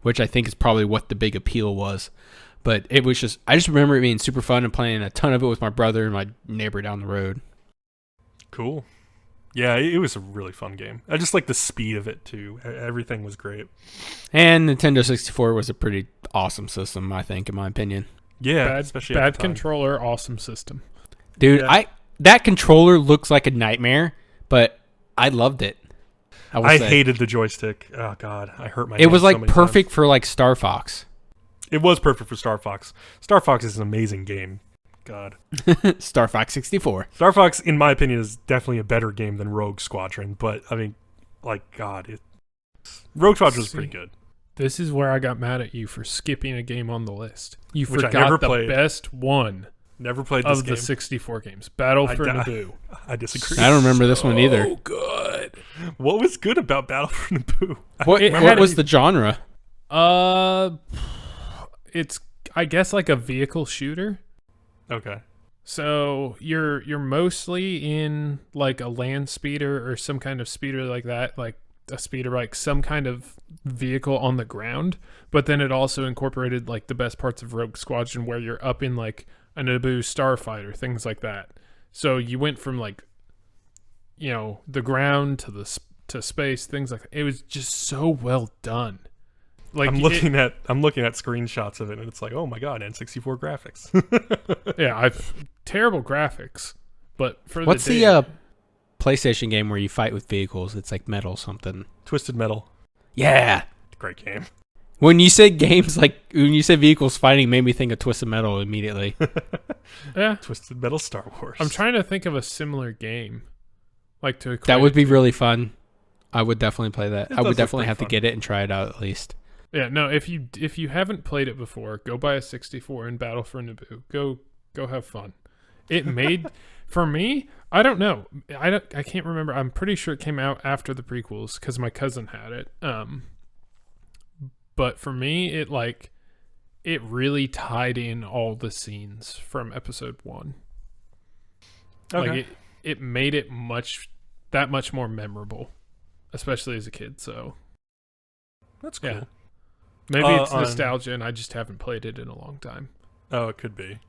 which I think is probably what the big appeal was. But it was I just remember it being super fun and playing a ton of it with my brother and my neighbor down the road. Cool. Yeah, it was a really fun game. I just like the speed of it too. Everything was great. And Nintendo 64 was a pretty awesome system, I think, in my opinion. Yeah, especially bad controller, awesome system. Dude, yeah. That controller looks like a nightmare, but I loved it. I hated the joystick. Oh god, I hurt my. It was like so perfect times. for like Star Fox. It was perfect for Star Fox. Star Fox is an amazing game. God. Star Fox 64. Star Fox, in my opinion, is definitely a better game than Rogue Squadron. But I mean, like God, Rogue Squadron was pretty good. This is where I got mad at you for skipping a game on the list. You Which forgot the best one. Never played this of game. The 64 games. Battle for Naboo. I disagree. I don't remember this one either. Oh, good. What was good about Battle for Naboo? What was the genre? It's, I guess, like a vehicle shooter. Okay. So you're mostly in like a land speeder or some kind of speeder like that, like a speeder bike, some kind of vehicle on the ground. But then it also incorporated like the best parts of Rogue Squadron, where you're up in like a Naboo starfighter, things like that. So you went from like, the ground to space, things like that. It was just so well done. Like I'm looking at screenshots of it, and it's like, oh my god, N64 graphics. Yeah, terrible graphics, but what's the PlayStation game where you fight with vehicles? It's like Metal something. Twisted Metal. Yeah, great game. When you said vehicles fighting, it made me think of Twisted Metal immediately. Yeah, Twisted Metal Star Wars. I'm trying to think of a similar game, like to that would be really fun. I would definitely play that. I would definitely have fun. to get it and try it out at least. Yeah, no. If you haven't played it before, go buy a 64 and Battle for Naboo. Go have fun. It made for me. I don't know. I can't remember. I'm pretty sure it came out after the prequels because my cousin had it. But for me, it really tied in all the scenes from episode 1. Okay. Like it made it that much more memorable, especially as a kid. So that's cool. Yeah. Maybe it's nostalgia, and I just haven't played it in a long time. Oh, it could be.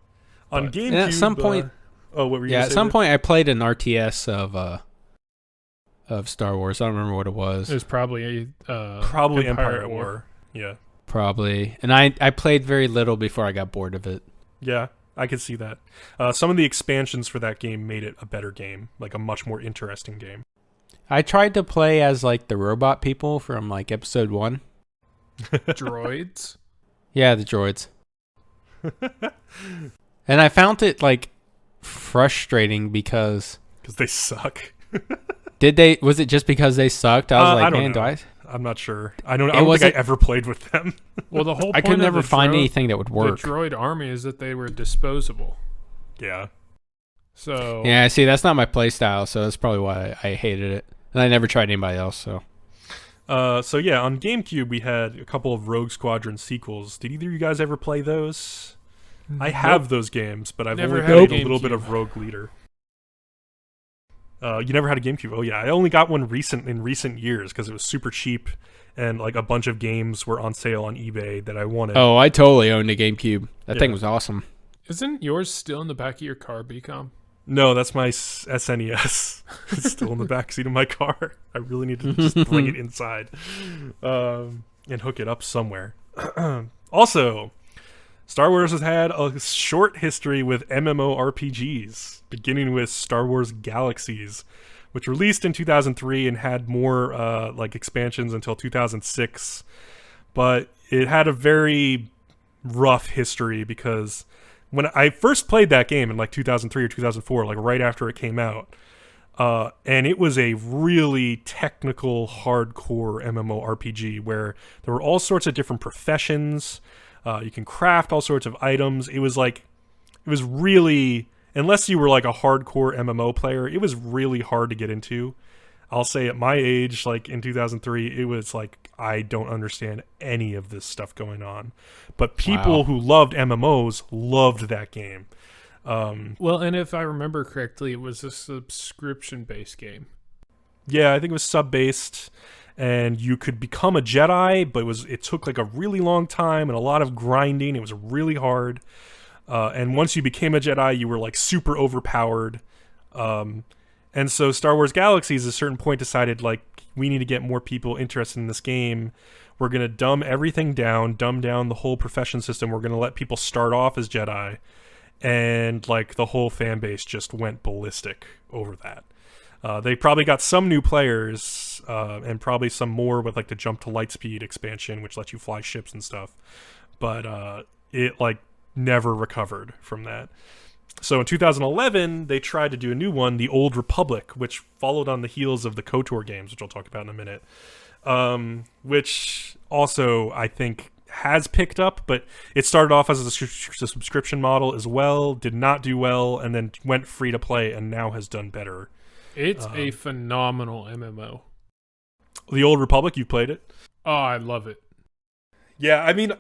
On GameCube, at some point, what were you? Yeah, at some point, I played an RTS of Star Wars. I don't remember what it was. It was probably Empire at War. Yeah, probably. And I played very little before I got bored of it. Yeah, I could see that. Some of the expansions for that game made it a better game, like a much more interesting game. I tried to play as like the robot people from like episode 1. Droids? Yeah, the droids. And I found it like frustrating because they suck. Was it just because they sucked? I was like, man, I'm not sure. I don't think I ever played with them. Well, the whole point I could never find anything that would work. The droid army is that they were disposable. Yeah. So yeah, see, that's not my play style, so that's probably why I hated it. And I never tried anybody else, so. So yeah, on GameCube we had a couple of Rogue Squadron sequels. Did either of you guys ever play those? I have those games, but I've only played a little bit of Rogue Leader. You never had a GameCube? Oh yeah, I only got one in recent years because it was super cheap, and like a bunch of games were on sale on eBay that I wanted. Oh, I totally owned a GameCube. That thing was awesome. Isn't yours still in the back of your car, Bcom? No, that's my SNES. It's still in the backseat of my car. I really need to just bring it inside and hook it up somewhere. Also, Star Wars has had a short history with MMORPGs, beginning with Star Wars Galaxies, which released in 2003 and had more like expansions until 2006. But it had a very rough history because when I first played that game in like 2003 or 2004, like right after it came out, and it was a really technical, hardcore MMORPG where there were all sorts of different professions. You can craft all sorts of items. It was really, unless you were like a hardcore MMO player, it was really hard to get into. I'll say at my age, like in 2003, it was like, I don't understand any of this stuff going on. But people who loved MMOs loved that game. Well, and if I remember correctly, it was a subscription-based game. Yeah, I think it was sub-based, and you could become a Jedi, but it took like a really long time and a lot of grinding. It was really hard. And once you became a Jedi, you were like super overpowered. And so Star Wars Galaxies at a certain point decided, like, we need to get more people interested in this game. We're going to dumb everything down, dumb down the whole profession system. We're going to let people start off as Jedi. And, like, the whole fan base just went ballistic over that. They probably got some new players, and probably some more with, like, the Jump to Lightspeed expansion, which lets you fly ships and stuff. But it, like, never recovered from that. So in 2011, they tried to do a new one, The Old Republic, which followed on the heels of the KOTOR games, which I'll talk about in a minute, which also, I think, has picked up, but it started off as a subscription model as well, did not do well, and then went free to play, and now has done better. It's a phenomenal MMO. The Old Republic, you played it? Oh, I love it. Yeah, I mean,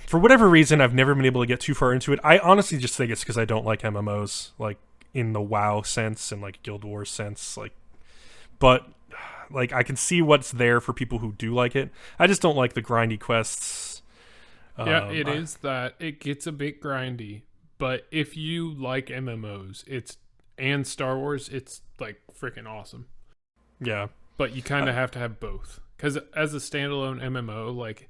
for whatever reason, I've never been able to get too far into it. I honestly just think it's because I don't like MMOs, like in the WoW sense and like Guild Wars sense. Like, but like I can see what's there for people who do like it. I just don't like the grindy quests. Yeah, it gets a bit grindy, but if you like MMOs, and Star Wars, it's like freaking awesome. Yeah, but you kind of have to have both, because as a standalone MMO, like,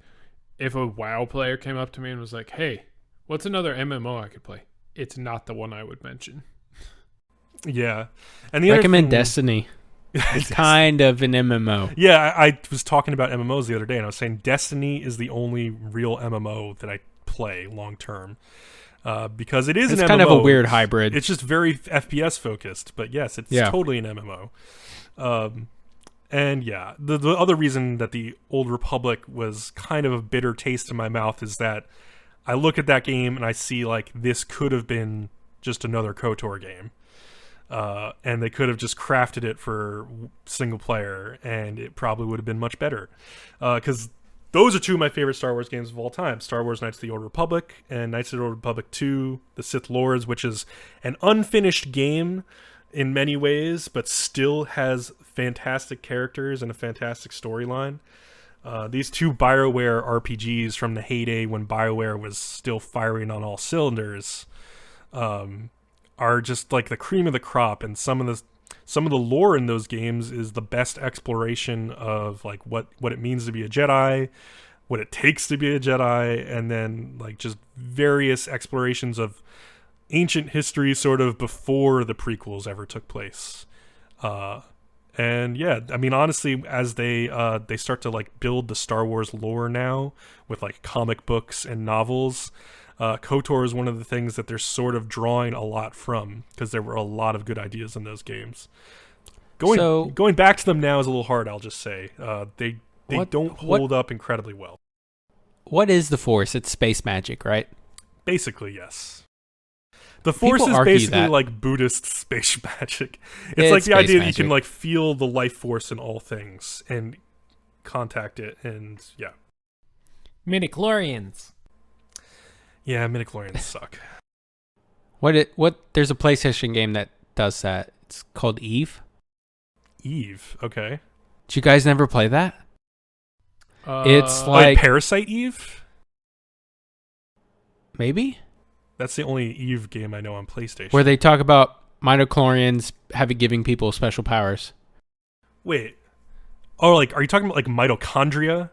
if a WoW player came up to me and was like, hey, what's another MMO I could play? It's not the one I would mention. Yeah. And the recommend Destiny. It's kind of an MMO. Yeah, I was talking about MMOs the other day, and I was saying Destiny is the only real MMO that I play long term. Because it's an MMO. It's kind of a weird hybrid. It's just very FPS focused, but yes, it's totally an MMO. And yeah, the other reason that the Old Republic was kind of a bitter taste in my mouth is that I look at that game and I see, like, this could have been just another KOTOR game. And they could have just crafted it for single player, and it probably would have been much better. Because those are two of my favorite Star Wars games of all time. Star Wars Knights of the Old Republic and Knights of the Old Republic 2, The Sith Lords, which is an unfinished game in many ways, but still has fantastic characters and a fantastic storyline. These two BioWare RPGs from the heyday when BioWare was still firing on all cylinders are just like the cream of the crop, and some of the lore in those games is the best exploration of like what it means to be a Jedi, what it takes to be a Jedi, and then like just various explorations of ancient history sort of before the prequels ever took place. And yeah, I mean, honestly, as they start to like build the Star Wars lore now with like comic books and novels, KOTOR is one of the things that they're sort of drawing a lot from, because there were a lot of good ideas in those games. Going back to them now is a little hard, I'll just say. They don't hold up incredibly well. What is the Force? It's space magic, right? Basically, yes. The Force is basically like Buddhist space magic. It's like the idea that you can like feel the life force in all things and contact it, and yeah. Midichlorians. Yeah, midichlorians suck. What? There's a PlayStation game that does that. It's called Eve. Eve. Okay. Did you guys never play that? It's like Parasite Eve. Maybe That's the only Eve game I know on PlayStation. where they talk about midichlorians giving people special powers. Wait. Oh, like, are you talking about like mitochondria?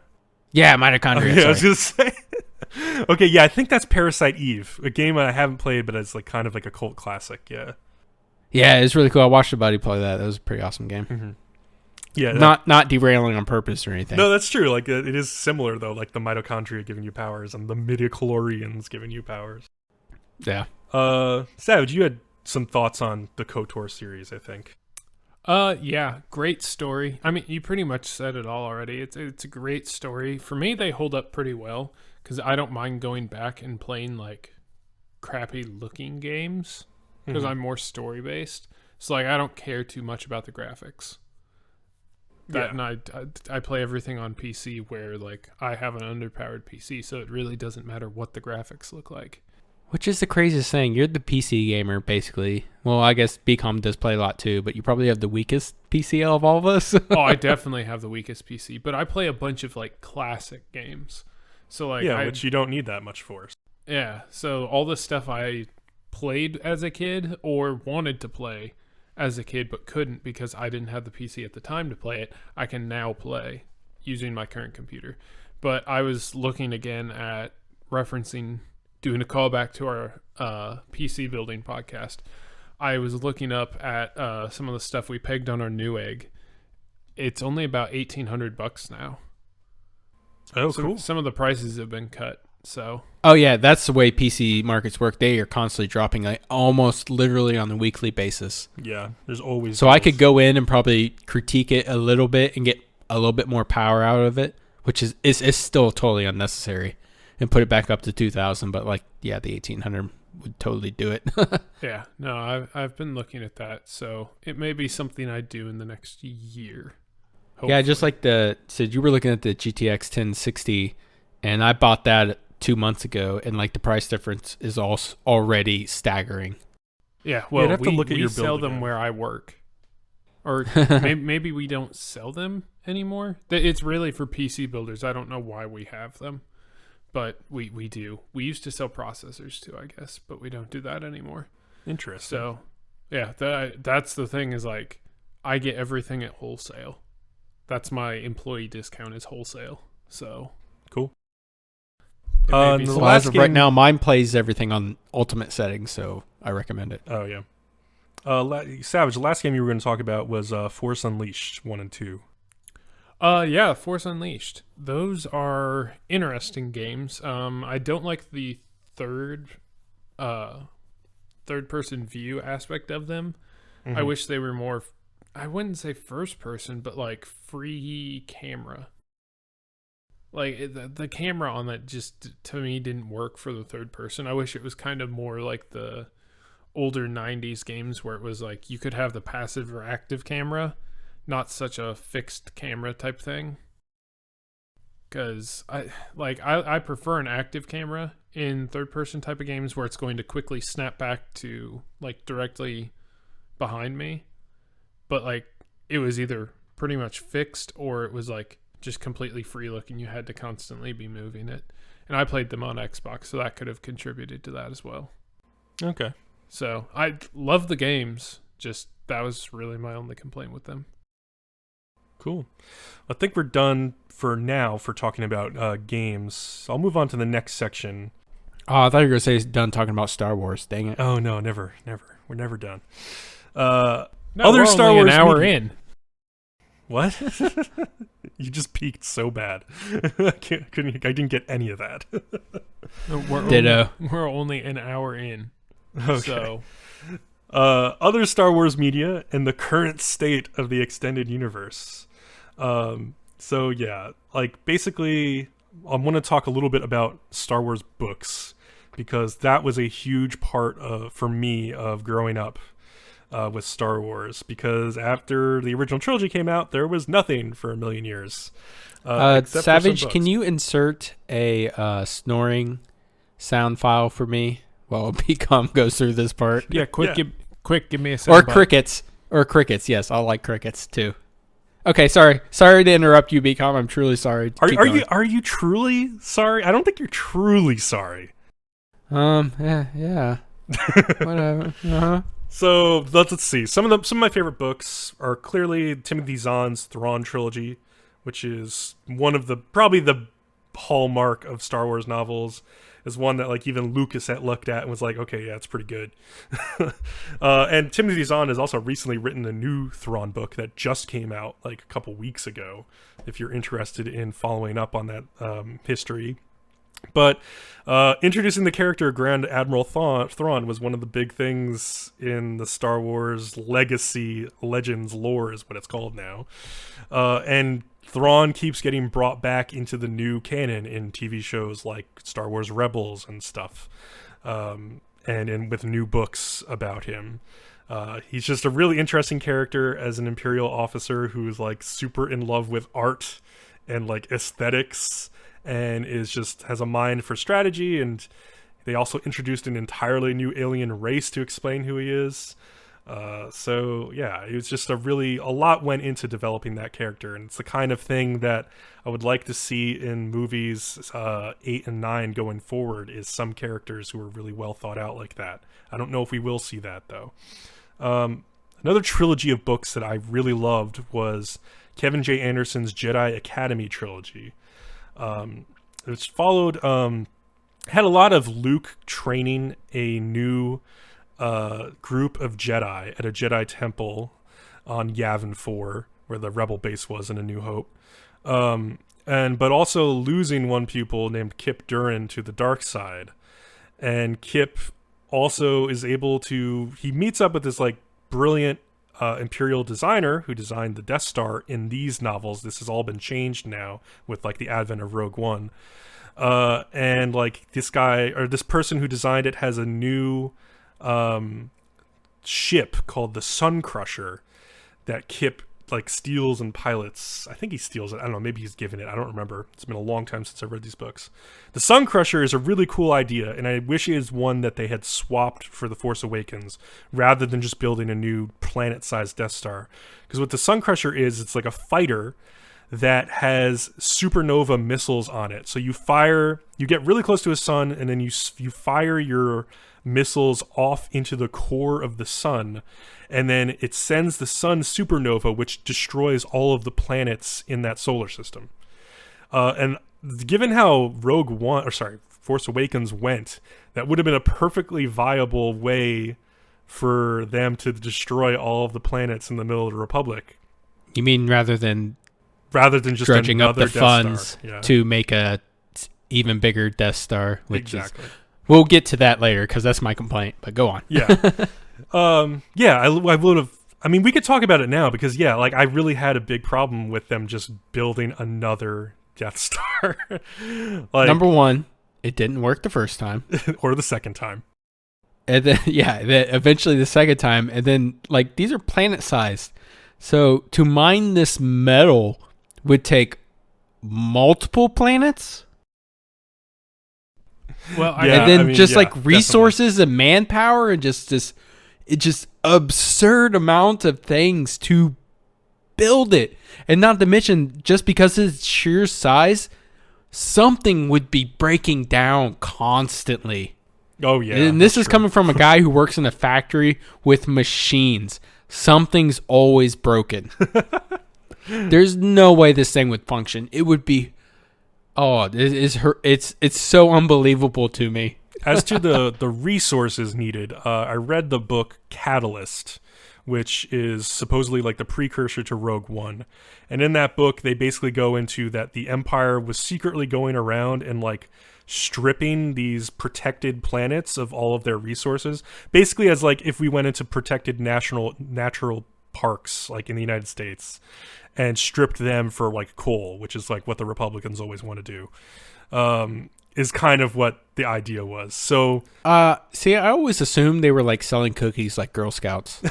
Yeah, mitochondria. Okay, I was gonna say. Okay, yeah, I think that's Parasite Eve, a game I haven't played, but it's like kind of like a cult classic. Yeah. Yeah, it's really cool. I watched a buddy play that. That was a pretty awesome game. Mm-hmm. Yeah. Not derailing on purpose or anything. No, that's true. Like it is similar though, like the mitochondria giving you powers and the midichlorians giving you powers. Yeah. Savage, you had some thoughts on the KOTOR series, I think. Yeah, great story. I mean, you pretty much said it all already. It's a great story. For me, they hold up pretty well because I don't mind going back and playing like crappy looking games because I'm more story based. So like I don't care too much about the graphics. And I play everything on PC where like I have an underpowered PC, so it really doesn't matter what the graphics look like. Which is the craziest thing. You're the PC gamer, basically. Well, I guess Bcom does play a lot too, but you probably have the weakest PC of all of us. Oh, I definitely have the weakest PC, but I play a bunch of like classic games. So like which you don't need that much for. Yeah, so all the stuff I played as a kid or wanted to play as a kid but couldn't because I didn't have the PC at the time to play it, I can now play using my current computer. But I was looking again at doing a callback to our PC building podcast. I was looking up at some of the stuff we pegged on our Newegg. It's only about $1,800 now. Oh, so cool. Some of the prices have been cut. So. Oh yeah, that's the way PC markets work. They are constantly dropping, like almost literally on a weekly basis. Yeah, there's always. So I could go in and probably critique it a little bit and get a little bit more power out of it, which is still totally unnecessary, and put it back up to 2,000. But like, yeah, the 1,800 would totally do it. Yeah, no, I've been looking at that, so it may be something I do in the next year. Hopefully. Yeah, just like said you were looking at the GTX 1060, and I bought that 2 months ago, and like the price difference is already staggering. Yeah, well, have to look at your sell build them again. where I work, or maybe we don't sell them anymore. It's really for PC builders. I don't know why we have them, but we do. We used to sell processors too, I guess, but we don't do that anymore. Interesting. So, yeah, that's the thing is like I get everything at wholesale. That's my employee discount is wholesale. So cool. The So as of right now, mine plays everything on ultimate settings, so I recommend it. Oh yeah. Savage, the last game you were going to talk about was Force Unleashed 1 and 2. Yeah, Force Unleashed. Those are interesting games. I don't like the third person view aspect of them. Mm-hmm. I wish they were more, I wouldn't say first person, but like free camera. Like the camera on that just to me didn't work for the third person. I wish it was kind of more like the older 90s games where it was like you could have the passive or active camera, not such a fixed camera type thing. Because I prefer an active camera in third person type of games where it's going to quickly snap back to like directly behind me. But like it was either pretty much fixed or it was like just completely free looking. You had to constantly be moving it. And I played them on Xbox, so that could have contributed to that as well. Okay. So I love the games. Just that was really my only complaint with them. Cool. I think we're done for now for talking about games. I'll move on to the next section. Oh, I thought you were going to say done talking about Star Wars. Dang it. Oh, no, never. We're never done. No, other we're Star only Wars an hour media- in. What? You just peaked so bad. I didn't get any of that. Ditto. We're only an hour in. Okay. So other Star Wars media and the current state of the extended universe. So yeah, like basically I want to talk a little bit about Star Wars books because that was a huge part for me of growing up with Star Wars, because after the original trilogy came out, there was nothing for a million years. Savage, can you insert a snoring sound file for me while Bcom goes through this part? yeah, quick, give me a Or soundbite. crickets. Or crickets. Yes, I like crickets too. Okay, sorry to interrupt you, Bcom. I'm truly sorry. Are you truly sorry? I don't think you're truly sorry. Yeah. Whatever. So let's see. Some of my favorite books are clearly Timothy Zahn's Thrawn trilogy, which is one of probably the hallmark of Star Wars novels. Is one that like even Lucas had looked at and was like, okay, yeah, it's pretty good. And Timothy Zahn has also recently written a new Thrawn book that just came out like a couple weeks ago. If you're interested in following up on that history. But introducing the character Grand Admiral Thrawn was one of the big things in the Star Wars Legacy Legends lore is what it's called now. And Thrawn keeps getting brought back into the new canon in TV shows like Star Wars Rebels and stuff. And with new books about him. He's just a really interesting character as an Imperial officer who's like super in love with art and like aesthetics and has a mind for strategy, and they also introduced an entirely new alien race to explain who he is. So yeah, it was just a lot went into developing that character, and it's the kind of thing that I would like to see in movies 8 and 9 going forward, is some characters who are really well thought out like that. I don't know if we will see that though. Another trilogy of books that I really loved was Kevin J. Anderson's Jedi Academy trilogy. It's followed, had a lot of Luke training a new group of Jedi at a Jedi temple on Yavin 4, where the Rebel base was in A New Hope. But also losing one pupil named Kip Durin to the dark side. And Kip also is able to, he meets up with this like brilliant Imperial designer who designed the Death Star in these novels. This has all been changed now with like the advent of Rogue One. And like this person who designed it has a new ship called the Sun Crusher that Kip like steals and pilots. I think he steals it. I don't know. Maybe he's given it. I don't remember. It's been a long time since I read these books. The Sun Crusher is a really cool idea, and I wish it is one that they had swapped for The Force Awakens rather than just building a new planet-sized Death Star. Because what the Sun Crusher is, it's like a fighter that has supernova missiles on it. So you get really close to a sun, and then you fire your missiles off into the core of the sun, and then it sends the sun supernova, which destroys all of the planets in that solar system. And given how Force Awakens went, that would have been a perfectly viable way for them to destroy all of the planets in the middle of the Republic. You mean rather than just dredging up the Death funds Star. to make a even bigger Death Star? Exactly. We'll get to that later because that's my complaint. But go on. Yeah. I would have. I mean, we could talk about it now because I really had a big problem with them just building another Death Star. Number one, it didn't work the first time, or the second time, and then eventually the second time, and then like these are planet sized, so to mine this metal would take multiple planets. Well, resources and manpower and just absurd amount of things to build it. And not to mention, just because of its sheer size, something would be breaking down constantly. Oh, yeah. And this is coming from a guy who works in a factory with machines. Something's always broken. There's no way this thing would function. It would be... Oh, it's so unbelievable to me. As to the resources needed, I read the book Catalyst, which is supposedly like the precursor to Rogue One. And in that book, they basically go into that the Empire was secretly going around and like stripping these protected planets of all of their resources. Basically as like if we went into protected natural parks like in the United States and stripped them for like coal, which is like what the Republicans always want to do, is kind of what the idea was. So see, I always assumed they were like selling cookies like Girl Scouts.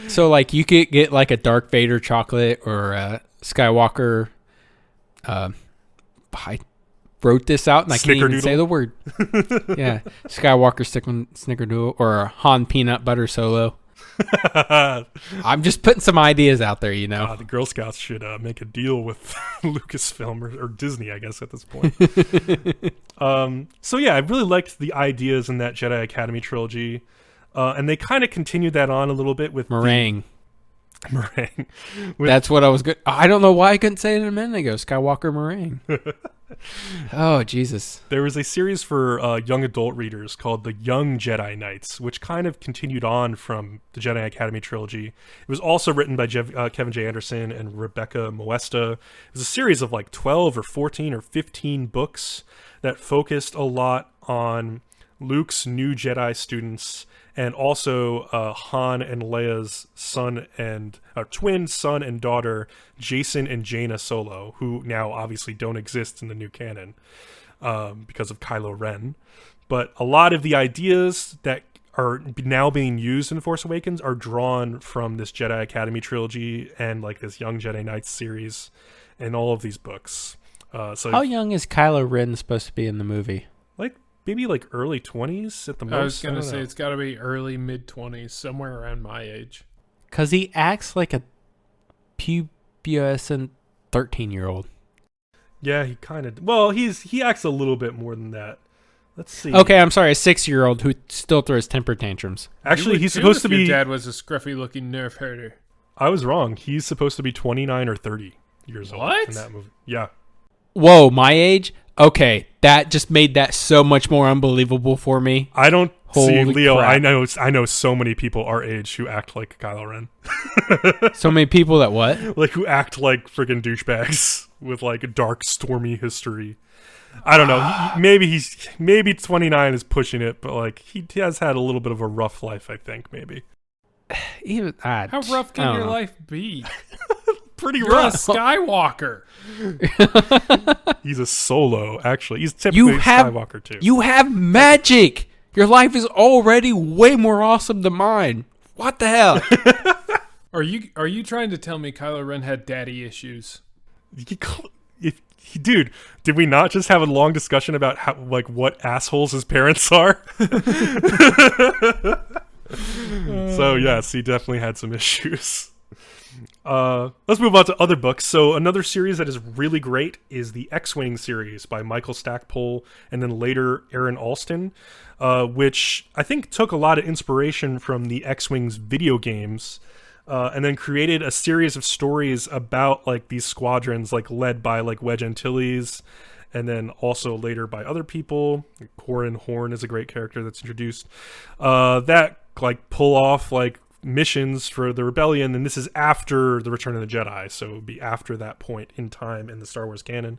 So like you could get like a Darth Vader chocolate or a Skywalker. I wrote this out and I can't even say the word. Yeah, Skywalker snickerdoodle or a Han peanut butter solo. I'm just putting some ideas out there, you know. The Girl Scouts should make a deal with Lucasfilm or Disney, I guess, at this point. So yeah, I really liked the ideas in that Jedi Academy trilogy, and they kind of continued that on a little bit with Meringue. Meringue. That's what I was good. I don't know why I couldn't say it a minute ago. Skywalker meringue. Oh, Jesus. There was a series for young adult readers called The Young Jedi Knights, which kind of continued on from the Jedi Academy trilogy. It was also written by Kevin J. Anderson and Rebecca Moesta. It was a series of like 12 or 14 or 15 books that focused a lot on Luke's new Jedi students and also Han and Leia's twin son and daughter, Jason and Jaina Solo, who now obviously don't exist in the new canon because of Kylo Ren. But a lot of the ideas that are now being used in Force Awakens are drawn from this Jedi Academy trilogy and like this Young Jedi Knights series and all of these books. So how young is Kylo Ren supposed to be in the movie? Maybe like early 20s at the most. I was going to say it's got to be early, mid-20s, somewhere around my age. Because he acts like a pubescent 13-year-old. Yeah, he kind of... Well, he acts a little bit more than that. Let's see. Okay, I'm sorry, a 6-year-old who still throws temper tantrums. Actually, he's supposed to be... Your dad was a scruffy-looking nerf herder. I was wrong. He's supposed to be 29 or 30 years old in that movie. Yeah. Whoa, my age? Okay, that just made that so much more unbelievable for me. I don't see Leo. Crap. I know so many people our age who act like Kylo Ren. So many people that what? Like who act like friggin' douchebags with like a dark, stormy history. I don't know. Maybe 29 is pushing it, but like he has had a little bit of a rough life. I think maybe. Even how rough can your life be? Pretty You're rough. a Skywalker. He's a Solo, actually. He's typically a Skywalker too. You have magic. Your life is already way more awesome than mine. What the hell? Are you trying to tell me Kylo Ren had daddy issues? Dude, did we not just have a long discussion about how, like, what assholes his parents are? So yes, he definitely had some issues. Let's move on to other books. So another series that is really great is the X-Wing series by Michael Stackpole and then later Aaron Alston, which I think took a lot of inspiration from the X-Wing's video games, and then created a series of stories about like these squadrons, like led by like Wedge Antilles, and then also later by other people. Corin Horn is a great character that's introduced. That like pull off like missions for the rebellion, and this is after the Return of the Jedi, so it would be after that point in time in the Star Wars canon.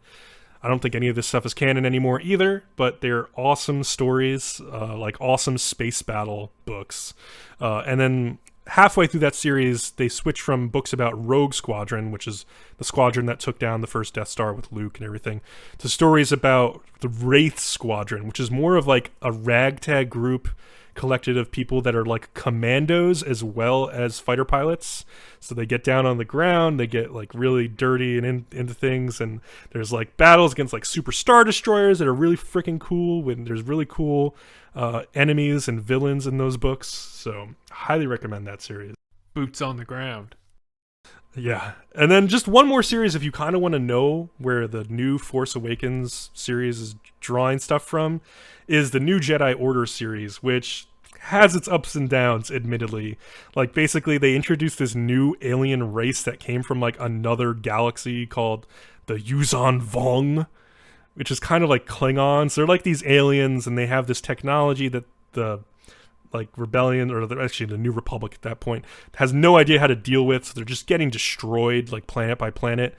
I don't think any of this stuff is canon anymore either, but they're awesome stories, like awesome space battle books. And then halfway through that series, they switch from books about Rogue Squadron, which is the squadron that took down the first Death Star with Luke and everything, to stories about the Wraith Squadron, which is more of like a ragtag group collected of people that are like commandos as well as fighter pilots. So they get down on the ground, they get like really dirty and into things, and there's like battles against like super star destroyers that are really freaking cool, when there's really cool enemies and villains in those books. So highly recommend that series. Boots on the ground. Yeah. And then just one more series if you kind of want to know where the new Force Awakens series is drawing stuff from, is the New Jedi Order series, which has its ups and downs, admittedly. Like, basically, they introduced this new alien race that came from, like, another galaxy called the Yuzan Vong, which is kind of like Klingons. They're like these aliens, and they have this technology that the, like, rebellion, or actually the New Republic at that point, has no idea how to deal with, so they're just getting destroyed, like, planet by planet.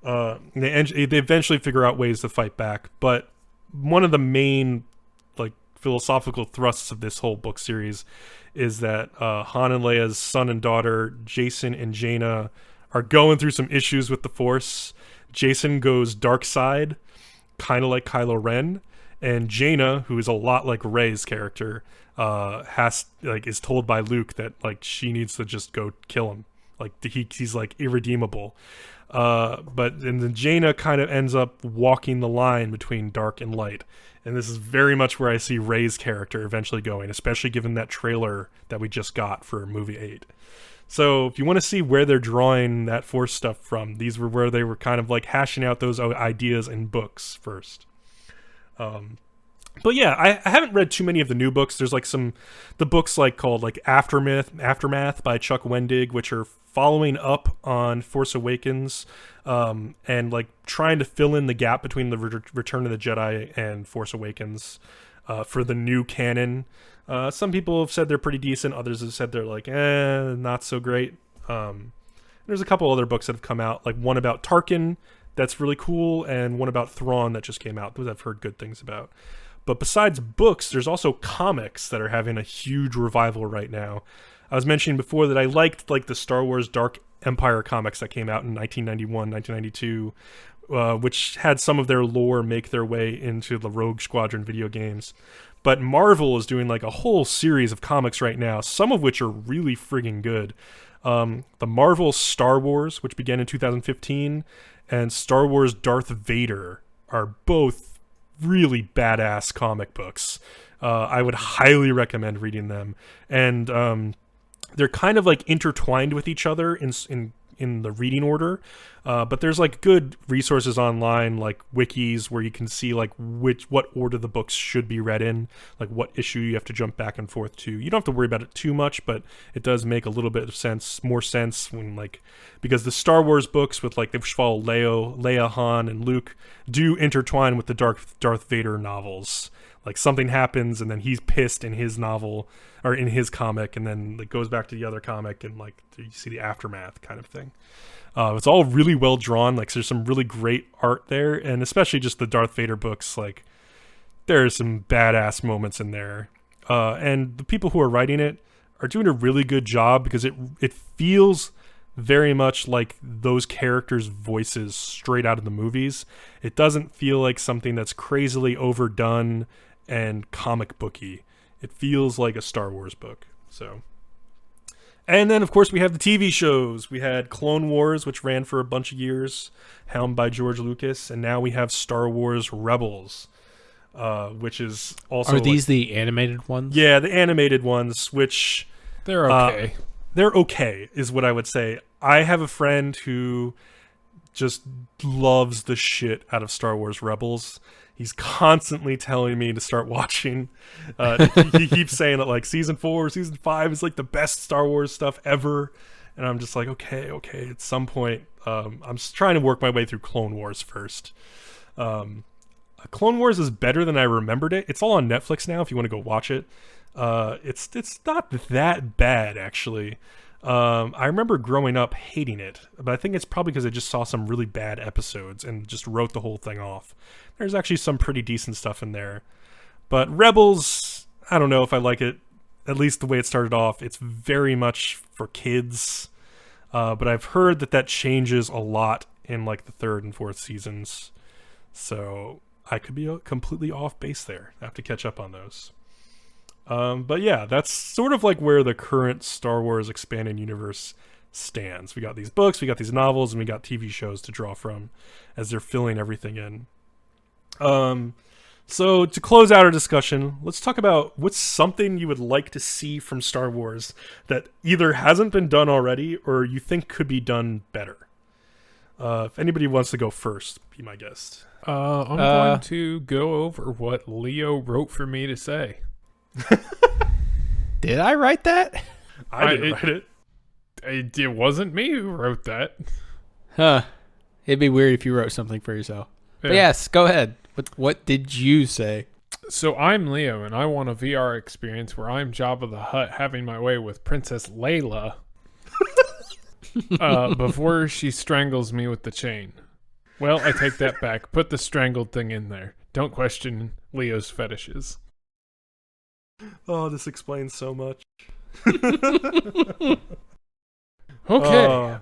They eventually figure out ways to fight back, but one of the main philosophical thrusts of this whole book series is that Han and Leia's son and daughter, Jason and Jaina, are going through some issues with the Force. Jason goes dark side, kind of like Kylo Ren, and Jaina, who is a lot like Rey's character, is told by Luke that like she needs to just go kill him. Like he's like irredeemable. And then Jaina kind of ends up walking the line between dark and light. And this is very much where I see Rey's character eventually going, especially given that trailer that we just got for movie 8. So if you want to see where they're drawing that Force stuff from, these were where they were kind of like hashing out those ideas in books first. But yeah, I haven't read too many of the new books. There's like the books like called like Aftermath by Chuck Wendig, which are following up on Force Awakens, and like trying to fill in the gap between the Return of the Jedi and Force Awakens for the new canon. Some people have said they're pretty decent. Others have said they're like, not so great. There's a couple other books that have come out, like one about Tarkin that's really cool, and one about Thrawn that just came out that I've heard good things about. But besides books, there's also comics that are having a huge revival right now. I was mentioning before that I liked like the Star Wars Dark Empire comics that came out in 1991, 1992, which had some of their lore make their way into the Rogue Squadron video games. But Marvel is doing like a whole series of comics right now, some of which are really friggin' good. The Marvel Star Wars, which began in 2015, and Star Wars Darth Vader are both really badass comic books. I would highly recommend reading them. And they're kind of like intertwined with each other in the reading order, but there's like good resources online, like wikis, where you can see like what order the books should be read in, like what issue you have to jump back and forth to. You don't have to worry about it too much, but it does make a little bit of more sense when like, because the Star Wars books with like they follow Leia, Han, and Luke do intertwine with the Darth Vader novels. Like something happens and then he's pissed in his novel or in his comic, and then it goes back to the other comic, and like you see the aftermath kind of thing. It's all really well drawn. Like there's some really great art there, and especially just the Darth Vader books. Like there's some badass moments in there, and the people who are writing it are doing a really good job, because it feels very much like those characters' voices straight out of the movies. It doesn't feel like something that's crazily overdone and comic booky. It feels like a Star Wars book. So, and then of course we have the TV shows. We had Clone Wars, which ran for a bunch of years, helmed by George Lucas, and now we have Star Wars Rebels, which is also. Are these the animated ones? Yeah, the animated ones, which they're okay. They're okay, is what I would say. I have a friend who just loves the shit out of Star Wars Rebels. He's constantly telling me to start watching. He keeps saying that like season 4, season 5 is like the best Star Wars stuff ever. And I'm just like, okay. At some point, I'm just trying to work my way through Clone Wars first. Clone Wars is better than I remembered it. It's all on Netflix now if you want to go watch it. It's not that bad, actually. I remember growing up hating it, but I think it's probably because I just saw some really bad episodes and just wrote the whole thing off. There's actually some pretty decent stuff in there. But Rebels, I don't know if I like it, at least the way it started off. It's very much for kids, but I've heard that changes a lot in like the 3rd and 4th seasons. So I could be completely off base there. I have to catch up on those. But yeah, that's sort of like where the current Star Wars expanded universe stands. We got these books, we got these novels, and we got TV shows to draw from as they're filling everything in. So to close out our discussion, let's talk about what's something you would like to see from Star Wars that either hasn't been done already or you think could be done better. If anybody wants to go first, be my guest. I'm going to go over what Leo wrote for me to say. Did I write that? I didn't write it. It wasn't me who wrote that. Huh. It'd be weird if you wrote something for yourself. Yeah. But yes, go ahead. What did you say? So I'm Leo, and I want a VR experience where I'm Jabba the Hutt having my way with Princess Layla before she strangles me with the chain. Well, I take that back. Put the strangled thing in there. Don't question Leo's fetishes. Oh, this explains so much. Okay.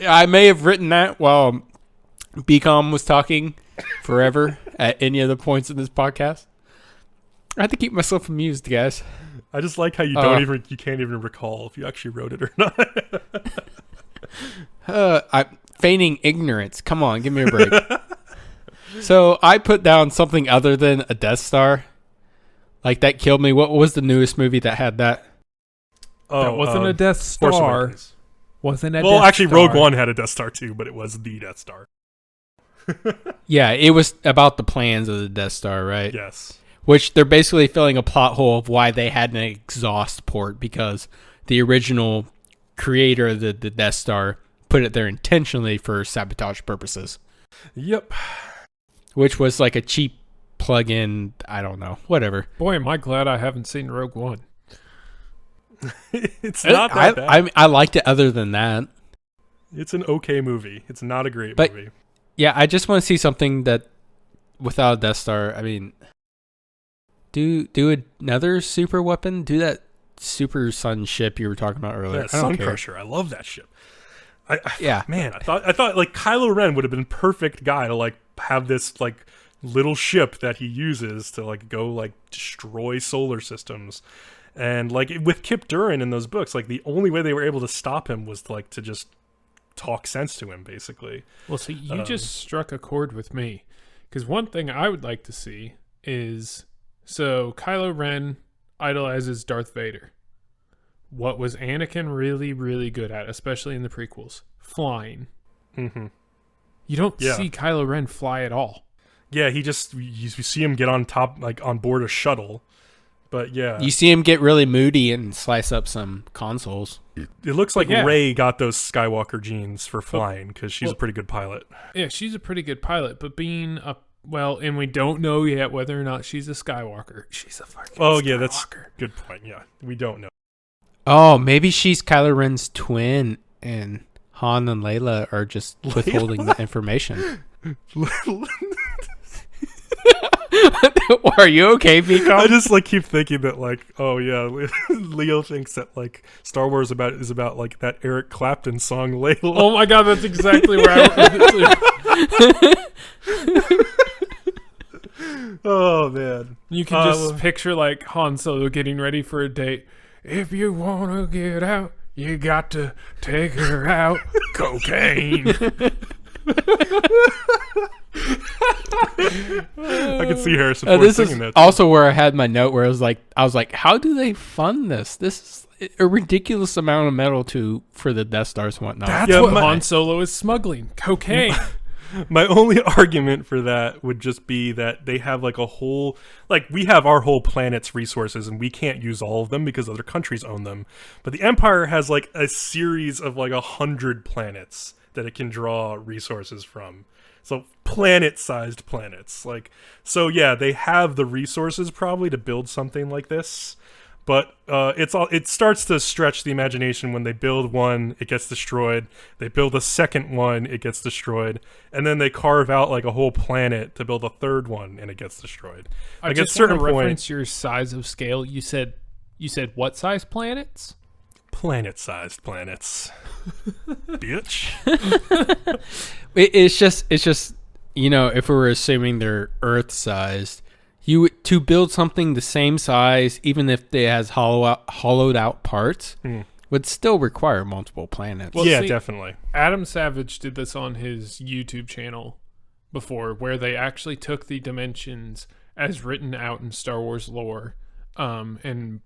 I may have written that while Bcom was talking forever at any of the points in this podcast. I had to keep myself amused, guys. I just like how you can't even recall if you actually wrote it or not. feigning ignorance. Come on, give me a break. So I put down something other than a Death Star. Like, that killed me. What was the newest movie that had that? That wasn't a Death Force Star. Awakens. Wasn't a Well, Death actually, Star. Rogue One had a Death Star too, but it was the Death Star. Yeah, it was about the plans of the Death Star, right? Yes. Which they're basically filling a plot hole of why they had an exhaust port, because the original creator of the Death Star put it there intentionally for sabotage purposes. Yep. Which was like a cheap plug-in, I don't know, whatever. Boy, am I glad I haven't seen Rogue One. It's not that bad. I liked it other than that. It's an okay movie. It's not a great But- movie. Yeah, I just want to see something that, without a Death Star, I mean, do another super weapon. Do that super sun ship you were talking about earlier. Yeah, I don't Sun care. Crusher. I love that ship. Yeah. Man, I thought like Kylo Ren would have been perfect guy to like have this like little ship that he uses to like go like destroy solar systems. And like with Kip Duran in those books, like the only way they were able to stop him was like to just talk sense to him, basically. Well, see, you just struck a chord with me. Because one thing I would like to see is, so Kylo Ren idolizes Darth Vader. What was Anakin really, really good at, especially in the prequels? Flying. Mm-hmm. You don't see Kylo Ren fly at all. Yeah, you see him get on top, like on board a shuttle. But yeah, You see him get really moody and slice up some consoles. it looks like yeah. Rey got those Skywalker genes for flying because she's a pretty good pilot. Yeah, she's a pretty good pilot, but being a, well, and we don't know yet whether or not she's a Skywalker. She's a fucking Skywalker. Yeah, that's good point. Yeah, we don't know. Oh, maybe she's Kylo Ren's twin, and Han and Layla are just withholding the information. Are you okay, Bcom? I just like keep thinking that like, oh yeah, Leo thinks that like Star Wars is about like that Eric Clapton song Layla. Oh my god, that's exactly where I was. Oh man, You can just picture like Han Solo getting ready for a date. If you want to get out, you got to take her out. Cocaine. I can see Harrison Ford This singing is that. also where I had my note where I was like, how do they fund this? This is a ridiculous amount of metal for the Death Stars and whatnot. That's Yeah, what my- Han Solo is smuggling. Cocaine. My only argument for that would just be that they have like a whole, like we have our whole planet's resources and we can't use all of them because other countries own them. But the Empire has like a series of like 100 planets that it can draw resources from. So planet-sized planets. Like, so yeah, they have the resources probably to build something like this. But it starts to stretch the imagination when they build one, it gets destroyed. They build a second one, it gets destroyed, and then they carve out like a whole planet to build a third one, and it gets destroyed. I Like just at a certain want to point, reference your size of scale. You said what size planets? planet-sized planets, bitch. It's just if we were assuming they're Earth-sized, to build something the same size, even if it has hollowed out parts, would still require multiple planets. Well, yeah, see, definitely. Adam Savage did this on his YouTube channel before, where they actually took the dimensions as written out in Star Wars lore, and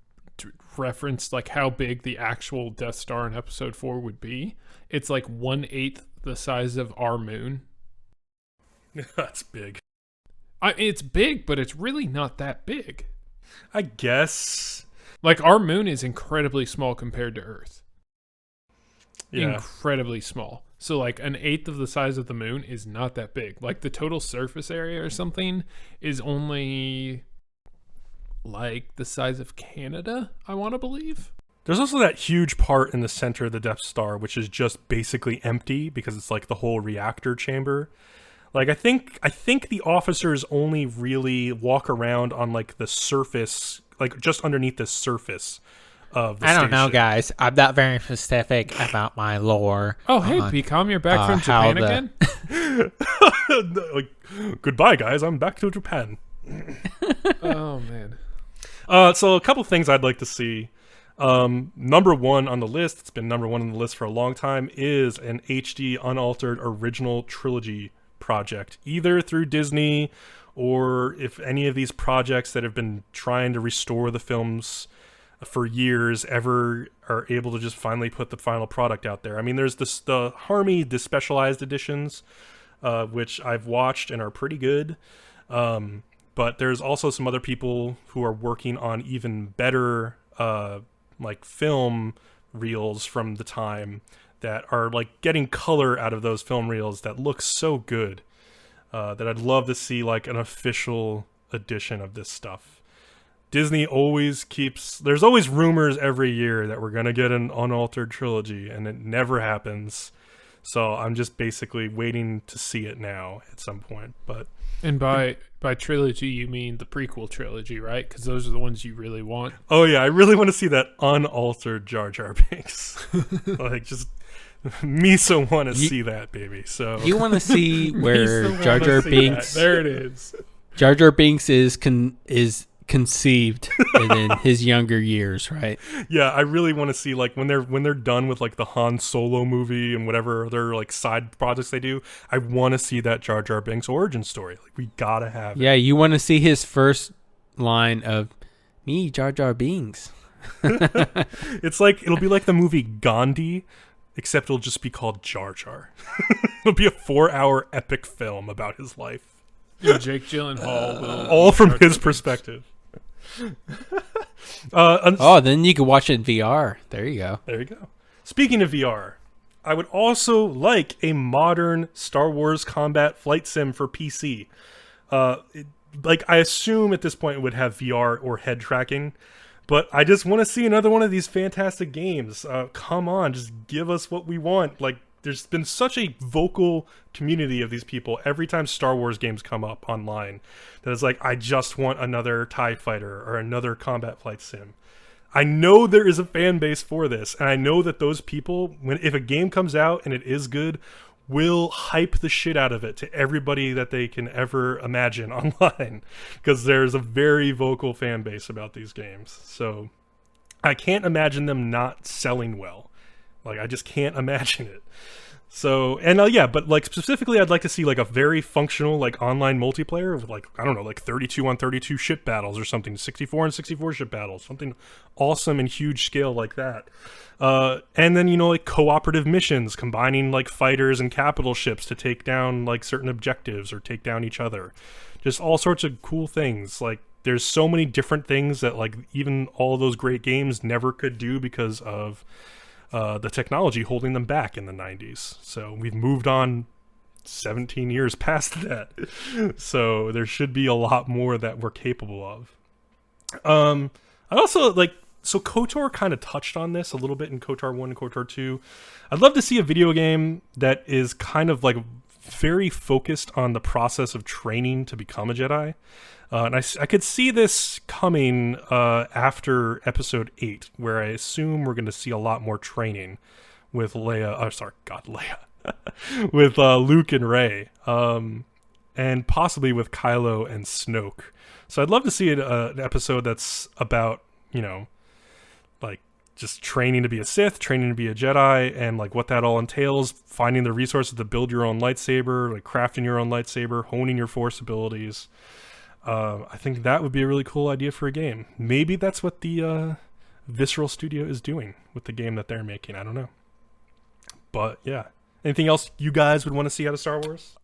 referenced like how big the actual Death Star in Episode 4 would be. It's like 1/8 the size of our moon. That's big. It's big, but it's really not that big. I guess. Like, our moon is incredibly small compared to Earth. Yeah. Incredibly small. So, like, 1/8 of the size of the moon is not that big. Like, the total surface area or something is only, like, the size of Canada, I want to believe. There's also that huge part in the center of the Death Star, which is just basically empty because it's like the whole reactor chamber. Like, I think the officers only really walk around on like the surface, like just underneath the surface of the I don't know, station. guys. I'm not very specific about my lore. Oh, hey, Bcom, you're back from Japan again? Like, goodbye, guys. I'm back to Japan. Oh, man. So a couple things I'd like to see. Number one on the list, it's been number one on the list for a long time, is an HD unaltered original trilogy project, either through Disney or if any of these projects that have been trying to restore the films for years ever are able to just finally put the final product out there. I mean, there's the Harmy, the specialized editions, which I've watched and are pretty good. But there's also some other people who are working on even better like film reels from the time that are like getting color out of those film reels that look so good that I'd love to see like an official edition of this stuff. Disney always keeps... There's always rumors every year that we're going to get an unaltered trilogy, and it never happens. So I'm just basically waiting to see it now at some point. But And by trilogy, you mean the prequel trilogy, right? Because those are the ones you really want. oh yeah, I really want to see that unaltered Jar Jar Binks. Like, just... Meesa want to see that, baby. So You want to see where Meesa Jar wanna Jar see Binks... that. There it is. Jar Jar Binks is conceived in his younger years, right? yeah, I really want to see like when they're done with like the Han Solo movie and whatever other like side projects they do. I want to see that Jar Jar Binks origin story. Like, we gotta have it. Yeah, you want to see his first line of "Me, Jar Jar Binks." It's like it'll be like the movie Gandhi, except it'll just be called Jar Jar. It'll be a 4-hour epic film about his life, And Jake Gyllenhaal will... all from his perspective. Oh, then you can watch it in VR. There you go. There you go. Speaking of VR, I would also like a modern Star Wars combat flight sim for PC. Like, I assume at this point it would have VR or head tracking, but I just want to see another one of these fantastic games. Come on, just give us what we want. Like, there's been such a vocal community of these people every time Star Wars games come up online that it's like, I just want another TIE fighter or another combat flight sim. I know there is a fan base for this, and I know that those people, if a game comes out and it is good, will hype the shit out of it to everybody that they can ever imagine online, because there's a very vocal fan base about these games. So I can't imagine them not selling well. Like, I just can't imagine it. So, and yeah, but like specifically, I'd like to see like a very functional like online multiplayer with like, I don't know, like 32 on 32 ship battles or something, 64 on 64 ship battles, something awesome and huge scale like that. And then, you know, like cooperative missions combining like fighters and capital ships to take down like certain objectives or take down each other. Just all sorts of cool things. Like, there's so many different things that like even all those great games never could do because of the technology holding them back in the 90s. So we've moved on 17 years past that. So there should be a lot more that we're capable of. I also like, so KOTOR kind of touched on this a little bit in KOTOR 1 and KOTOR 2. I'd love to see a video game that is kind of like very focused on the process of training to become a Jedi. And I could see this coming after Episode 8, where I assume we're going to see a lot more training with Leia. With Luke and Rey, and possibly with Kylo and Snoke. So I'd love to see an episode that's about, you know, like just training to be a Sith, training to be a Jedi, and like what that all entails, finding the resources to build your own lightsaber, like crafting your own lightsaber, honing your Force abilities. I think that would be a really cool idea for a game. Maybe that's what the Visceral Studio is doing with the game that they're making. I don't know. But yeah. Anything else you guys would want to see out of Star Wars?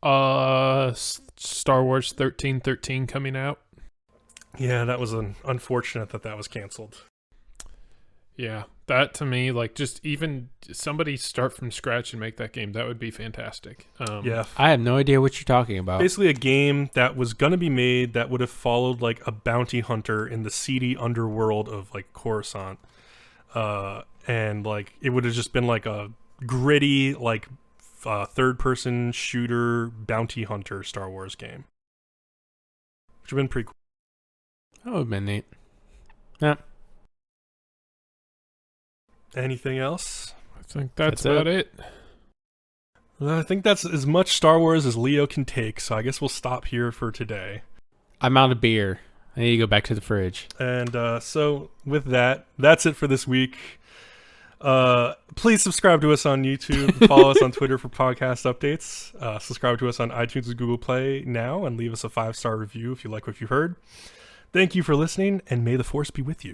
Star Wars 1313 coming out. Yeah, that was unfortunate that was canceled. Yeah, that to me, like, just even somebody start from scratch and make that game, that would be fantastic. Yeah. I have no idea what you're talking about. Basically a game that was going to be made that would have followed like a bounty hunter in the seedy underworld of like Coruscant. And like it would have just been like a gritty like third-person shooter bounty hunter Star Wars game. Which would have been pretty cool. That would have been neat. Yeah. Anything else? I think that's That's about it. Well, I think that's as much Star Wars as Leo can take, so I guess we'll stop here for today. I'm out of beer. There you go, back to the fridge. And so with that, that's it for this week. Please subscribe to us on YouTube. Follow us on Twitter for podcast updates. Subscribe to us on iTunes and Google Play now, and leave us a 5-star review if you like what you heard. Thank you for listening, and may the force be with you.